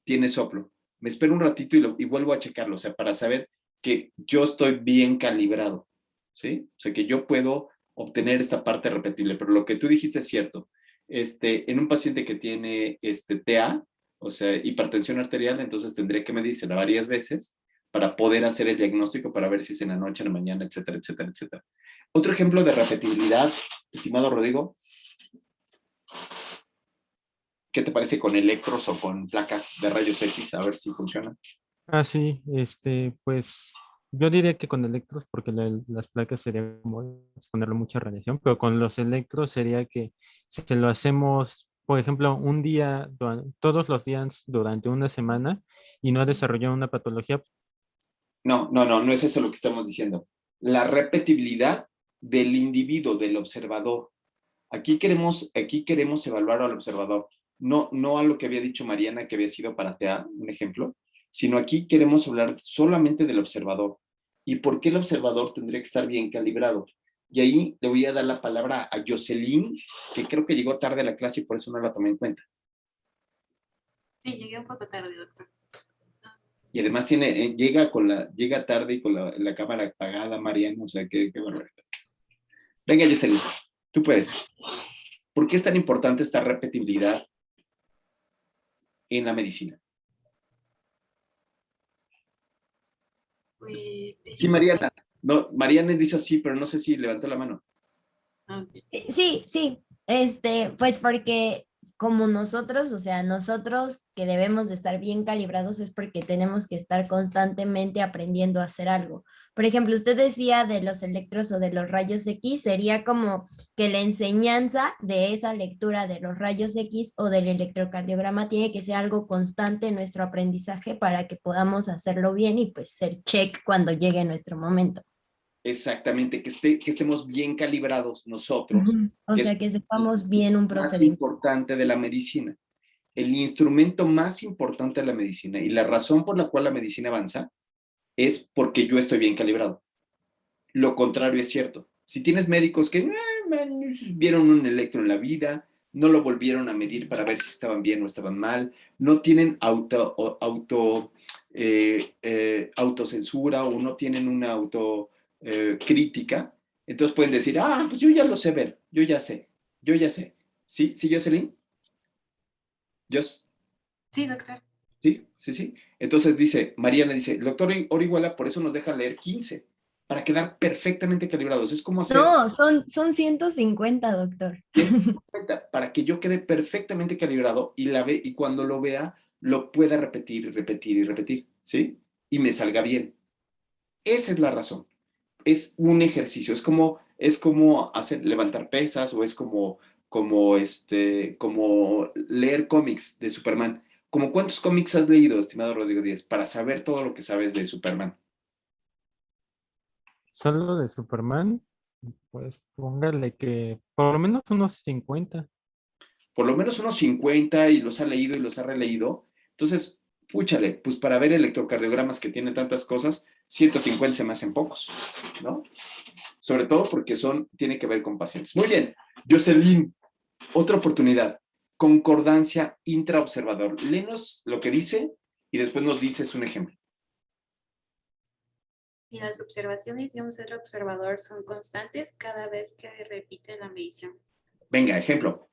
tiene soplo. Me espero un ratito y vuelvo a checarlo, o sea, para saber que yo estoy bien calibrado, ¿sí? O sea, que yo puedo obtener esta parte repetible, pero lo que tú dijiste es cierto. En un paciente que tiene TA, o sea, hipertensión arterial, entonces tendré que medírsela varias veces para poder hacer el diagnóstico, para ver si es en la noche, en la mañana, etcétera, etcétera, etcétera. Otro ejemplo de repetibilidad, estimado Rodrigo, ¿qué te parece con electros o con placas de rayos X? A ver si funciona. Sí, pues Yo diría que con electros, porque las placas sería como exponerle mucha radiación, pero con los electros sería que si se lo hacemos, por ejemplo, un día, todos los días durante una semana y no desarrollado una patología. No es eso lo que estamos diciendo. La repetibilidad del individuo, del observador. Aquí queremos evaluar al observador, no a lo que había dicho Mariana, que había sido para TEA, un ejemplo, sino aquí queremos hablar solamente del observador. ¿Y por qué el observador tendría que estar bien calibrado? Y ahí le voy a dar la palabra a Jocelyn, que creo que llegó tarde a la clase y por eso no la tomé en cuenta. Sí, llegué un poco tarde, doctor. Y además llega tarde y con la cámara apagada, Mariana, o sea, qué barbaridad. Venga, Jocelyn, tú puedes. ¿Por qué es tan importante esta repetibilidad en la medicina? Pues, Sí, Mariana. No, Mariana dice así, pero no sé si levantó la mano. Sí, pues porque como nosotros, o sea, nosotros que debemos de estar bien calibrados es porque tenemos que estar constantemente aprendiendo a hacer algo. Por ejemplo, usted decía de los electros o de los rayos X, sería como que la enseñanza de esa lectura de los rayos X o del electrocardiograma tiene que ser algo constante en nuestro aprendizaje para que podamos hacerlo bien y pues ser check cuando llegue nuestro momento. Exactamente, que estemos bien calibrados nosotros. O sea, que sepamos bien un más procedimiento. importante de la medicina. El instrumento más importante de la medicina y la razón por la cual la medicina avanza es porque yo estoy bien calibrado. Lo contrario es cierto. Si tienes médicos que vieron un electro en la vida, no lo volvieron a medir para ver si estaban bien o estaban mal, no tienen autocensura o no tienen una crítica, entonces pueden decir, pues yo ya lo sé ver, yo ya sé. ¿Sí, Jocelyn? Sí, doctor. Sí. Entonces Mariana dice, el doctor Orihuela por eso nos deja leer 15, para quedar perfectamente calibrados. Es como hacer... No, son 150, doctor. Para que yo quede perfectamente calibrado y cuando lo vea, lo pueda repetir y repetir y repetir, ¿sí? Y me salga bien. Esa es la razón. Es un ejercicio, es como levantar pesas o es como leer cómics de Superman. ¿Cómo cuántos cómics has leído, estimado Rodrigo Díaz, para saber todo lo que sabes de Superman? Solo de Superman, pues póngale que por lo menos unos 50. Por lo menos unos 50 y los ha leído y los ha releído. Entonces, púchale, pues para ver electrocardiogramas que tienen tantas cosas, 150 se me hacen pocos, ¿no? Sobre todo porque tiene que ver con pacientes. Muy bien, Jocelyn, otra oportunidad. Concordancia intraobservador. Léenos lo que dice y después nos dices un ejemplo. Si las observaciones de un solo observador son constantes cada vez que repite la medición. Venga, ejemplo.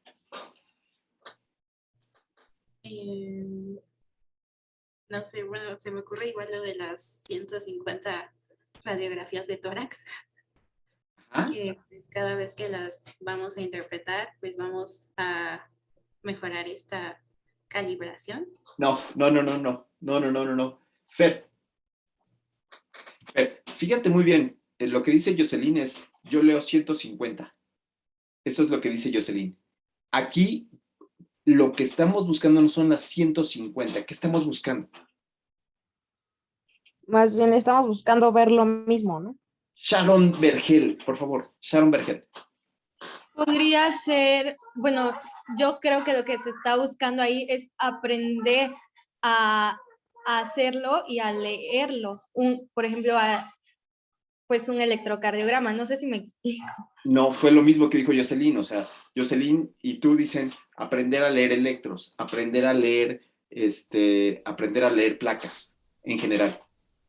No sé, bueno, se me ocurre igual lo de las 150 radiografías de tórax. Que pues, cada vez que las vamos a interpretar, pues vamos a mejorar esta calibración. No. Fer, fíjate muy bien, lo que dice Jocelyn es, yo leo 150. Eso es lo que dice Jocelyn. Aquí, lo que estamos buscando no son las 150. ¿Qué estamos buscando? Más bien estamos buscando ver lo mismo, ¿no? Sharon Vergel, por favor. Sharon Vergel. Podría ser, bueno, yo creo que lo que se está buscando ahí es aprender a hacerlo y a leerlo. Por ejemplo, pues un electrocardiograma, no sé si me explico. No, fue lo mismo que dijo Jocelyn, o sea, Jocelyn y tú dicen aprender a leer electros, aprender a leer placas en general.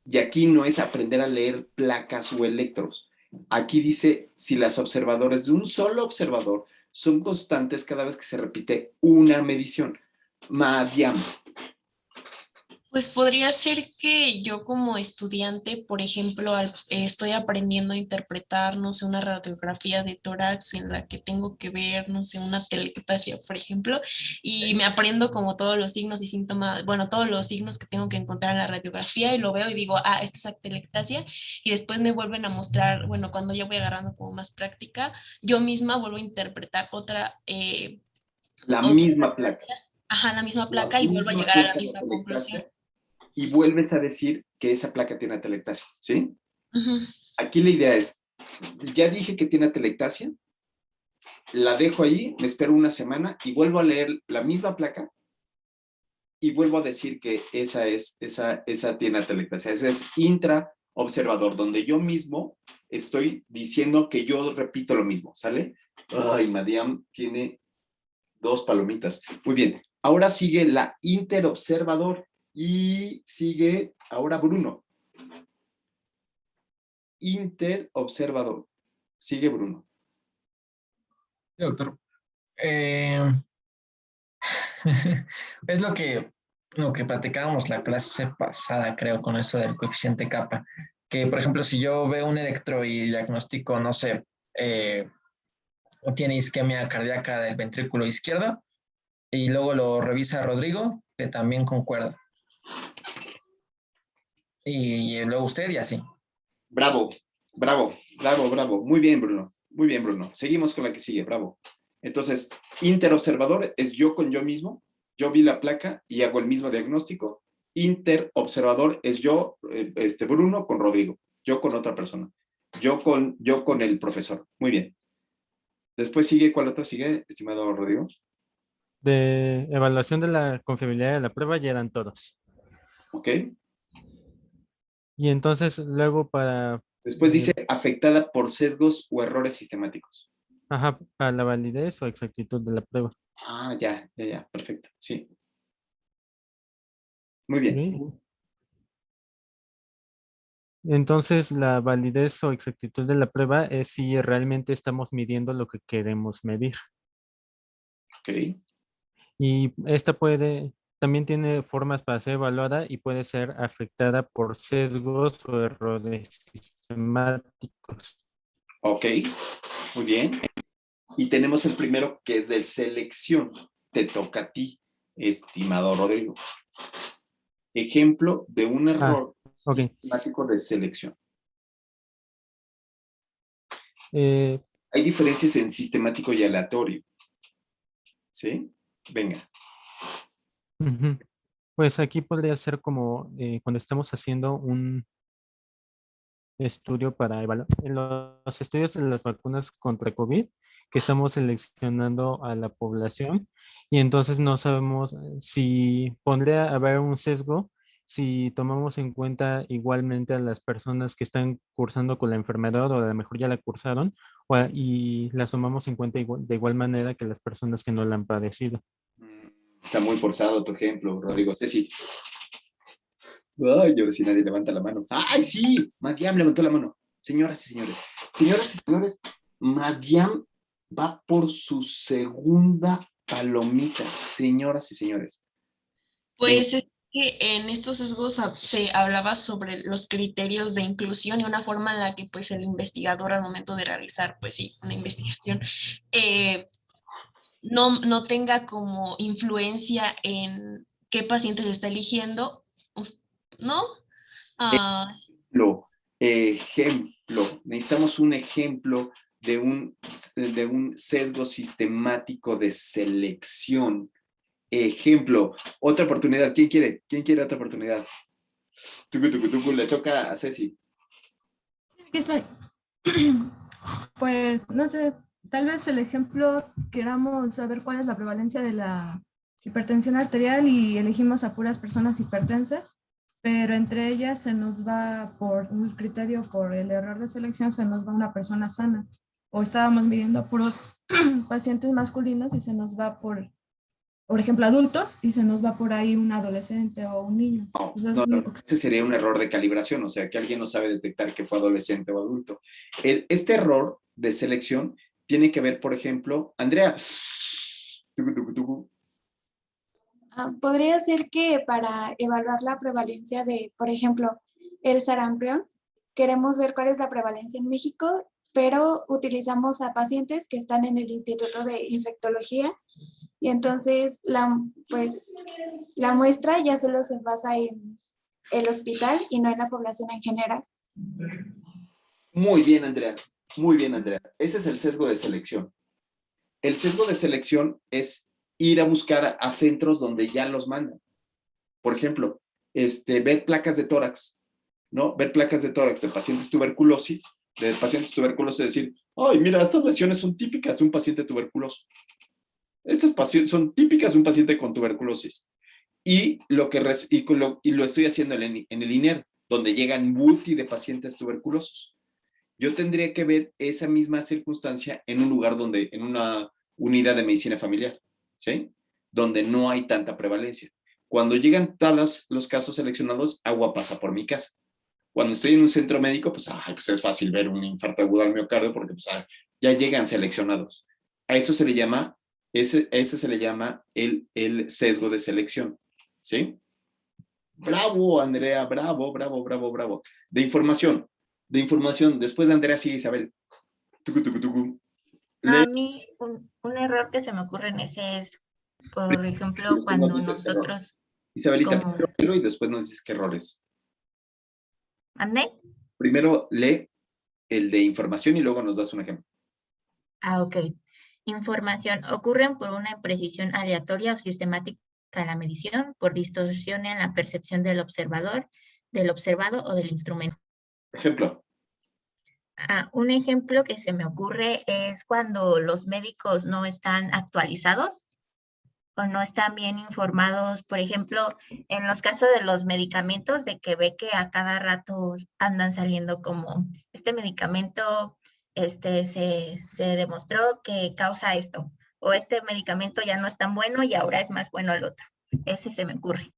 Y aquí no es aprender a leer placas o electros. Aquí dice si las observadoras de un solo observador son constantes cada vez que se repite una medición. Madiam. Pues podría ser que yo como estudiante, por ejemplo, estoy aprendiendo a interpretar, no sé, una radiografía de tórax en la que tengo que ver, no sé, una telectasia, por ejemplo, y me aprendo como todos los signos y síntomas, bueno, todos los signos que tengo que encontrar en la radiografía y lo veo y digo, ah, esto es atelectasia, y después me vuelven a mostrar, bueno, cuando ya voy agarrando como más práctica, yo misma vuelvo a interpretar La otra, misma placa. ajá, la misma La placa y vuelvo a misma llegar a la placa de misma conclusión. atelectasia y vuelves a decir que esa placa tiene atelectasia, ¿sí? Ujú. Aquí la idea es, ya dije que tiene atelectasia, la dejo ahí, me espero una semana y vuelvo a leer la misma placa y vuelvo a decir que esa tiene atelectasia. Ese es intraobservador, donde yo mismo estoy diciendo que yo repito lo mismo, ¿sale? Ay, Madiam tiene 2 palomitas. Muy bien. Ahora sigue la interobservador y sigue ahora Bruno. Interobservador. Sigue Bruno. Sí, doctor. Es lo que platicábamos la clase pasada, creo, con eso del coeficiente kappa. Que, por ejemplo, si yo veo un electro y diagnostico, no sé, tiene isquemia cardíaca del ventrículo izquierdo, y luego lo revisa Rodrigo, que también concuerda. Y luego usted y así. Bravo, bravo, bravo, bravo. Muy bien, Bruno. Muy bien, Bruno. Seguimos con la que sigue. Bravo. Entonces, interobservador es yo con yo mismo. Yo vi la placa y hago el mismo diagnóstico. Interobservador es yo, Bruno con Rodrigo. Yo con otra persona. Yo con el profesor. Muy bien. Después sigue, ¿cuál otra sigue, estimado Rodrigo? De evaluación de la confiabilidad de la prueba ya eran todos. Ok. Y entonces luego Después dice afectada por sesgos o errores sistemáticos. ajá, para la validez o exactitud de la prueba. Ah, ya, perfecto. Sí. Muy bien. Ok. Entonces, la validez o exactitud de la prueba es si realmente estamos midiendo lo que queremos medir. Ok. Y esta también tiene formas para ser evaluada y puede ser afectada por sesgos o errores sistemáticos. Ok, muy bien. Y tenemos el primero que es de selección. Te toca a ti, estimado Rodrigo. Ejemplo de un error ok. sistemático de selección. Eh, Hay diferencias en sistemático y aleatorio. ¿Sí? Venga. ujú. Pues aquí podría ser como cuando estamos haciendo un estudio para evaluar. En los estudios de las vacunas contra COVID, que estamos seleccionando a la población y entonces no sabemos si podría haber un sesgo si tomamos en cuenta igualmente a las personas que están cursando con la enfermedad o a lo mejor ya la cursaron y las tomamos en cuenta de igual manera que las personas que no la han padecido. Está muy forzado tu ejemplo, Rodrigo. Ceci. Ay, ahora sí nadie levanta la mano. ¡Ay, sí! Madiam levantó la mano. Señoras y señores. Señoras y señores, Madiam va por su segunda palomita. Señoras y señores. Pues es que en estos sesgos se hablaba sobre los criterios de inclusión y una forma en la que pues el investigador al momento de realizar pues sí, una investigación no tenga como influencia en qué paciente se está eligiendo, ¿no? Ah, Ejemplo. Necesitamos un ejemplo de un sesgo sistemático de selección. Ejemplo. Otra oportunidad. ¿Quién quiere? ¿Quién quiere otra oportunidad? Le toca a Ceci. Aquí estoy. Pues no sé, tal vez el ejemplo queramos saber cuál es la prevalencia de la hipertensión arterial y elegimos a puras personas hipertensas, pero entre ellas se nos va por un criterio, por el error de selección, se nos va una persona sana. O estábamos midiendo a puros pacientes masculinos y se nos va por ejemplo, adultos y se nos va por ahí un adolescente o un niño. No, ese sería un error de calibración, o sea, que alguien no sabe detectar que fue adolescente o adulto. Este error de selección tiene que ver, por ejemplo, Andrea. Podría ser que para evaluar la prevalencia de, por ejemplo, el sarampión, queremos ver cuál es la prevalencia en México, pero utilizamos a pacientes que están en el Instituto de Infectología y entonces pues, la muestra ya solo se basa en el hospital y no en la población en general. Muy bien, Andrea. Muy bien, Andrea. Ese es el sesgo de selección. El sesgo de selección es ir a buscar a centros donde ya los mandan. Por ejemplo, ver placas de tórax, ¿no? Ver placas de tórax de pacientes tuberculosis, decir, ay, mira, estas lesiones son típicas de un paciente tuberculoso. Estas son típicas de un paciente con tuberculosis. Y lo estoy haciendo en el INER, donde llegan multi de pacientes tuberculosos. Yo tendría que ver esa misma circunstancia en un lugar en una unidad de medicina familiar, ¿sí? Donde no hay tanta prevalencia. Cuando llegan todos los casos seleccionados, agua pasa por mi casa. Cuando estoy en un centro médico, pues es fácil ver un infarto agudo al miocardio porque ya llegan seleccionados. A eso se le llama, ese se le llama el sesgo de selección, ¿sí? Bravo, Andrea, bravo, bravo, bravo, bravo. De información, después de Andrea sigue Isabel. A mí un error que se me ocurre en ese es, por ejemplo, cuando nosotros... Isabelita, primero léelo y después nos dices qué errores. ¿Ande? Primero lee el de información y luego nos das un ejemplo. Ok. Información. Ocurren por una imprecisión aleatoria o sistemática en la medición, por distorsión en la percepción del observador, del observado o del instrumento. Ejemplo. Un ejemplo que se me ocurre es cuando los médicos no están actualizados o no están bien informados, por ejemplo, en los casos de los medicamentos, de que ve que a cada rato andan saliendo como este medicamento se demostró que causa esto, o este medicamento ya no es tan bueno y ahora es más bueno el otro. Ese se me ocurre.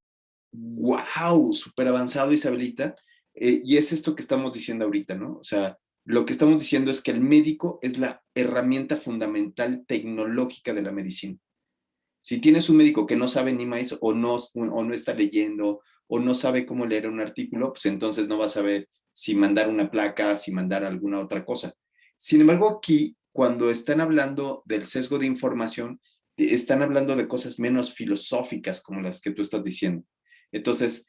¡Wow! Súper avanzado, Isabelita. Y es esto que estamos diciendo ahorita, ¿no? O sea, lo que estamos diciendo es que el médico es la herramienta fundamental tecnológica de la medicina. Si tienes un médico que no sabe ni más o no está leyendo o no sabe cómo leer un artículo, pues entonces no va a saber si mandar una placa, si mandar alguna otra cosa. Sin embargo, aquí, cuando están hablando del sesgo de información, están hablando de cosas menos filosóficas como las que tú estás diciendo. Entonces,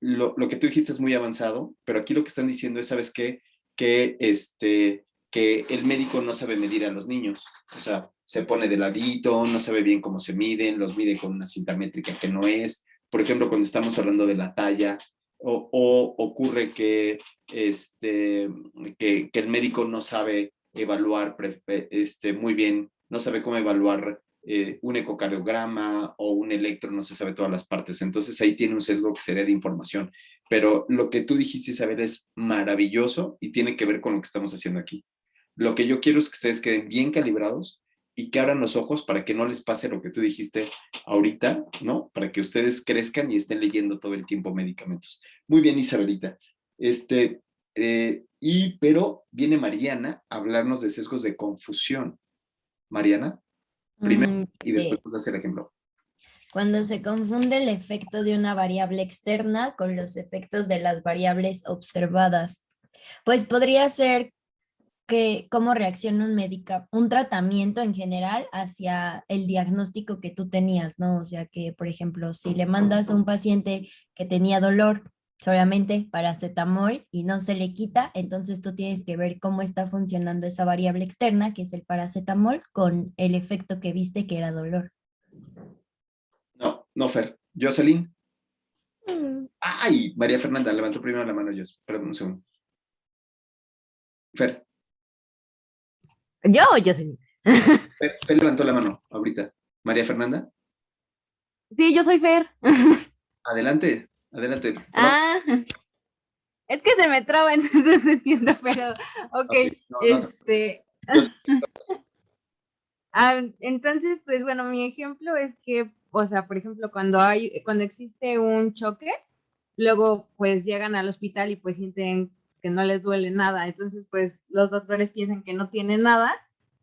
lo que tú dijiste es muy avanzado, pero aquí lo que están diciendo es, ¿sabes qué? Que el médico no sabe medir a los niños. O sea, se pone de ladito, no sabe bien cómo se miden, los mide con una cinta métrica que no es. Por ejemplo, cuando estamos hablando de la talla, o ocurre que el médico no sabe evaluar muy bien, no sabe cómo evaluar un ecocardiograma o un electro, no se sabe todas las partes. Entonces ahí tiene un sesgo que sería de información. Pero lo que tú dijiste, Isabel, es maravilloso y tiene que ver con lo que estamos haciendo aquí. Lo que yo quiero es que ustedes queden bien calibrados y que abran los ojos para que no les pase lo que tú dijiste ahorita, ¿no? Para que ustedes crezcan y estén leyendo todo el tiempo medicamentos. Muy bien, Isabelita. Pero viene Mariana a hablarnos de sesgos de confusión. Mariana, primero y después vas a hacer ejemplo. Cuando se confunde el efecto de una variable externa con los efectos de las variables observadas, pues podría ser que cómo reacciona un tratamiento en general hacia el diagnóstico que tú tenías, ¿no? O sea que, por ejemplo, si le mandas a un paciente que tenía dolor, solamente paracetamol y no se le quita, entonces tú tienes que ver cómo está funcionando esa variable externa, que es el paracetamol, con el efecto que viste que era dolor. No, Fer. Jocelyn. Ay, María Fernanda, levantó primero la mano yo. Perdón un segundo. Fer. ¿Yo o Jocelyn? Fer levantó la mano ahorita. María Fernanda. Sí, yo soy Fer. Adelante. Es que se me traba, entonces no entiendo, pero ok. Entonces, pues bueno, mi ejemplo es que, o sea, por ejemplo, cuando existe un choque, luego pues llegan al hospital y pues sienten que no les duele nada. Entonces, pues los doctores piensan que no tienen nada,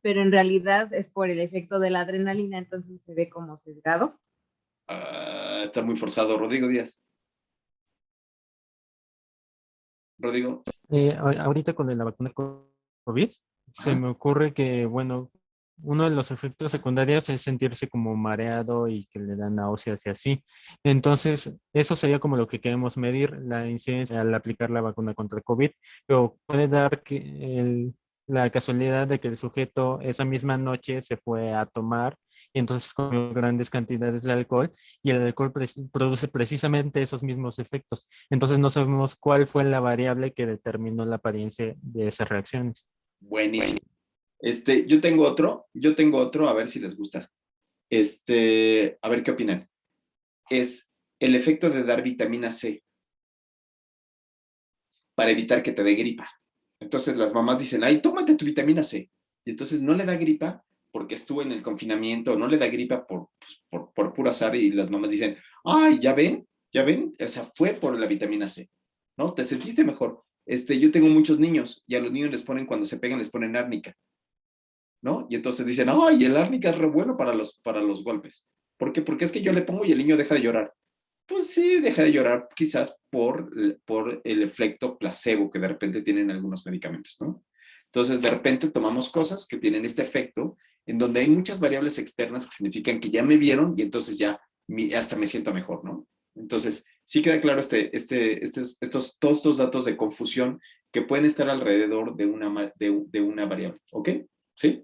pero en realidad es por el efecto de la adrenalina, entonces se ve como sesgado. Está muy forzado. Rodrigo Díaz. Rodrigo. Ahorita con la vacuna COVID, se me ocurre que, bueno, uno de los efectos secundarios es sentirse como mareado y que le dan náuseas y así. Entonces, eso sería como lo que queremos medir, la incidencia al aplicar la vacuna contra COVID, pero puede dar que la casualidad de que el sujeto esa misma noche se fue a tomar y entonces comió grandes cantidades de alcohol y el alcohol produce precisamente esos mismos efectos. Entonces no sabemos cuál fue la variable que determinó la apariencia de esas reacciones. Buenísimo. Yo tengo otro, a ver si les gusta. A ver qué opinan. Es el efecto de dar vitamina C para evitar que te dé gripa. Entonces las mamás dicen, ay, tómate tu vitamina C. Y entonces no le da gripa porque estuvo en el confinamiento, no le da gripa por puro azar y las mamás dicen, ay, ¿ya ven? O sea, fue por la vitamina C, ¿no? Te sentiste mejor. Yo tengo muchos niños y a los niños les ponen, cuando se pegan, les ponen árnica, ¿no? Y entonces dicen, ay, el árnica es re bueno para los golpes. ¿Por qué? Porque es que yo le pongo y el niño deja de llorar. Pues sí, deja de llorar quizás por el efecto placebo que de repente tienen algunos medicamentos, ¿no? Entonces, de repente tomamos cosas que tienen este efecto en donde hay muchas variables externas que significan que ya me vieron y entonces ya hasta me siento mejor, ¿no? Entonces, sí queda claro todos estos datos de confusión que pueden estar alrededor de una variable, ¿ok? ¿Sí?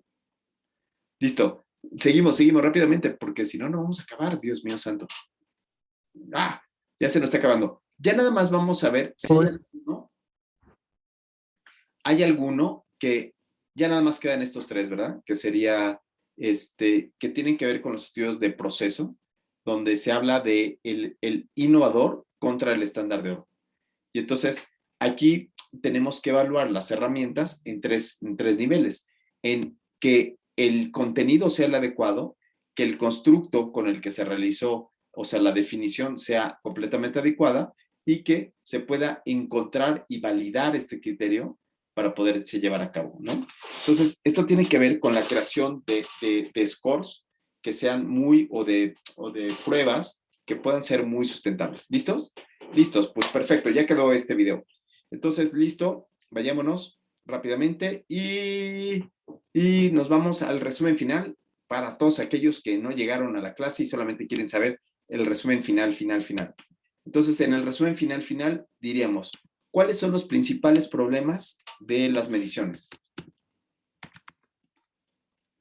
Listo. Seguimos rápidamente, porque si no, no vamos a acabar, Dios mío santo. Ya se nos está acabando. Ya nada más vamos a ver si hay alguno que ya nada más quedan estos tres, ¿verdad? Que sería, que tienen que ver con los estudios de proceso, donde se habla de el innovador contra el estándar de oro. Y entonces, aquí tenemos que evaluar las herramientas en tres niveles. En que el contenido sea el adecuado, que el constructo con el que se realizó, o sea, la definición sea completamente adecuada y que se pueda encontrar y validar este criterio para poderse llevar a cabo, ¿no? Entonces, esto tiene que ver con la creación de scores que sean o de pruebas que puedan ser muy sustentables. ¿Listos? Listos, pues perfecto, ya quedó este video. Entonces, listo, vayámonos rápidamente y nos vamos al resumen final para todos aquellos que no llegaron a la clase y solamente quieren saber el resumen final. Entonces, en el resumen final diríamos, ¿cuáles son los principales problemas de las mediciones?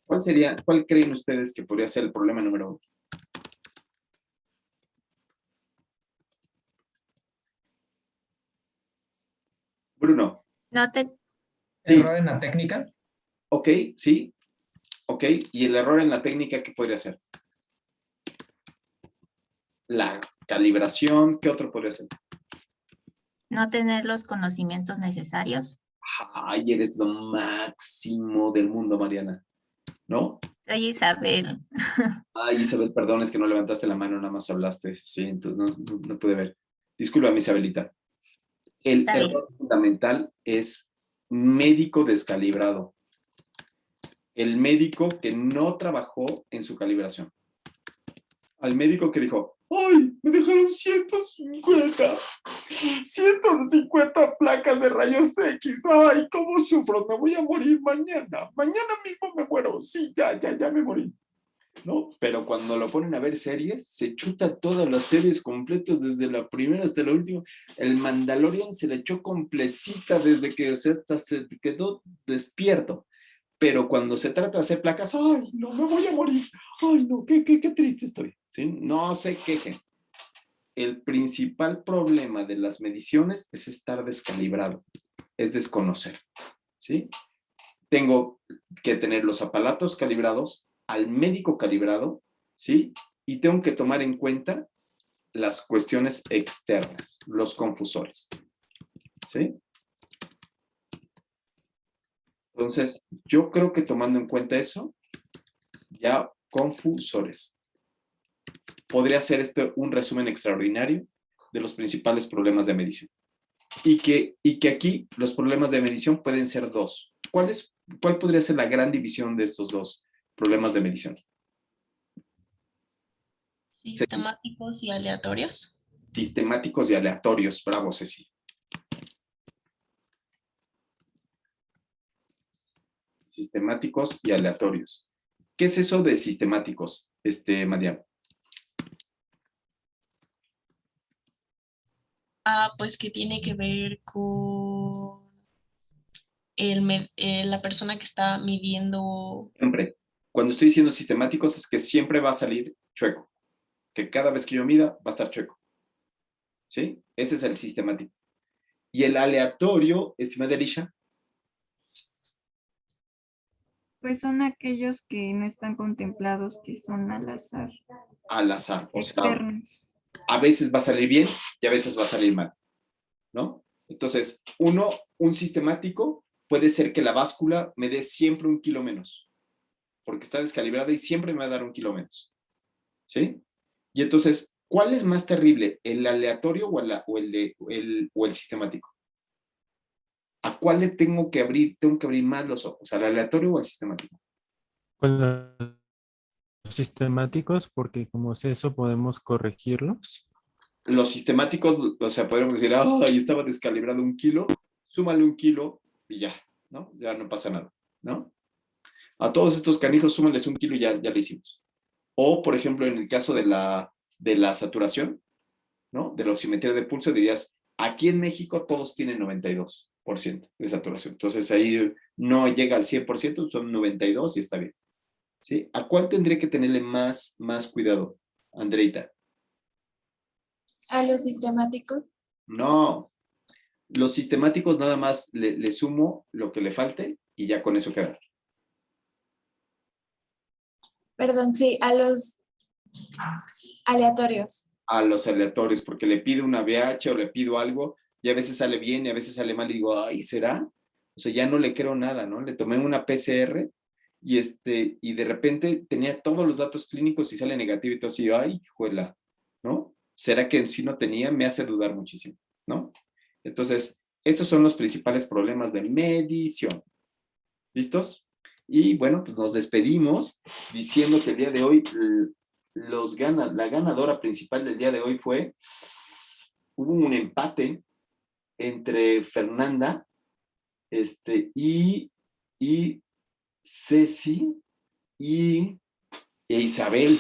¿Cuál creen ustedes que podría ser el problema número 1? Bruno. ¿Error en la técnica? Ok, sí. Ok, ¿y el error en la técnica qué podría ser? La calibración, ¿qué otro podría ser? No tener los conocimientos necesarios. Ay, eres lo máximo del mundo, Mariana, ¿no? Soy Isabel. Ay, Isabel, perdón, es que no levantaste la mano, nada más hablaste, sí, entonces no pude ver. Discúlpame, Isabelita. El error fundamental es médico descalibrado. El médico que no trabajó en su calibración. Al médico que dijo, ¡ay, me dejaron 150 placas de rayos X! ¡Ay, cómo sufro! Me voy a morir mañana. Mañana mismo me muero. Sí, ya me morí. ¿No? Pero cuando lo ponen a ver series, se chuta todas las series completas, desde la primera hasta la última. El Mandalorian se la echó completita desde que hasta se quedó despierto. Pero cuando se trata de hacer placas, ¡ay, no, me voy a morir! ¡Ay, no, qué triste estoy! ¿Sí? No se quejen. El principal problema de las mediciones es estar descalibrado, es desconocer. ¿Sí? Tengo que tener los aparatos calibrados, al médico calibrado, ¿sí? Y tengo que tomar en cuenta las cuestiones externas, los confusores. ¿Sí? Entonces, yo creo que tomando en cuenta eso, ya confusores. Podría ser esto un resumen extraordinario de los principales problemas de medición. Y que aquí los problemas de medición pueden ser dos. ¿Cuál podría ser la gran división de estos dos problemas de medición? Sistemáticos y aleatorios. Sistemáticos y aleatorios. Bravo, Ceci. Sistemáticos y aleatorios. ¿Qué es eso de sistemáticos, Mariam? Pues que tiene que ver con la persona que está midiendo. Siempre. Cuando estoy diciendo sistemáticos es que siempre va a salir chueco. Que cada vez que yo mida va a estar chueco. ¿Sí? Ese es el sistemático. Y el aleatorio, estimada Elisha. Pues son aquellos que no están contemplados, que son al azar. Al azar. O sea, Externos. a veces va a salir bien y a veces va a salir mal. ¿No? Entonces, un sistemático puede ser que la báscula me dé siempre 1 kilo menos. Porque está descalibrada y siempre me va a dar 1 kilo menos. ¿Sí? Y entonces, ¿cuál es más terrible? ¿El aleatorio o el sistemático? ¿A cuál le tengo que abrir? Tengo que abrir más los ojos, ¿al aleatorio o al sistemático? Con los sistemáticos, porque como es eso, podemos corregirlos. Los sistemáticos, o sea, podemos decir, ahí estaba descalibrado 1 kilo, súmale 1 kilo y ya, ¿no? Ya no pasa nada, ¿no? A todos estos canijos, súmales 1 kilo y ya lo hicimos. O, por ejemplo, en el caso de la saturación, ¿no? De la oximetría de pulso, dirías, aquí en México todos tienen 92% de saturación. Entonces ahí no llega al 100%, son 92 y está bien. ¿Sí? ¿A cuál tendría que tenerle más cuidado, Andreita? A los sistemáticos. No. Los sistemáticos nada más le sumo lo que le falte y ya con eso queda. Perdón, sí, a los aleatorios. A los aleatorios, porque le pido una VH o le pido algo y a veces sale bien y a veces sale mal y digo, ay, ¿será? O sea, ya no le creo nada, ¿no? Le tomé una PCR y de repente tenía todos los datos clínicos y sale negativo y todo así, ay, juela, ¿no? ¿Será que en sí no tenía? Me hace dudar muchísimo, ¿no? Entonces, estos son los principales problemas de medición. ¿Listos? Y bueno, pues nos despedimos diciendo que el día de hoy la ganadora principal del día de hoy hubo un empate entre Fernanda y Ceci e Isabel.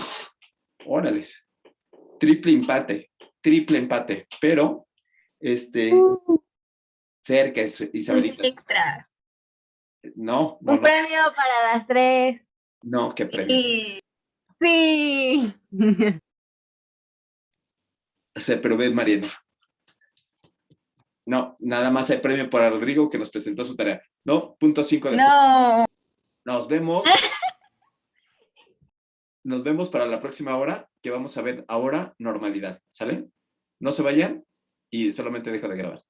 Órales. Triple empate, pero cerca, Isabelita. Extra. No. Un premio para las 3. No, qué premio. Sí. Pero ves, Mariana. No, nada más hay premio para Rodrigo que nos presentó su tarea. No, punto 5 de... No. Nos vemos. Nos vemos para la próxima hora, que vamos a ver ahora normalidad. ¿Sale? No se vayan y solamente dejo de grabar.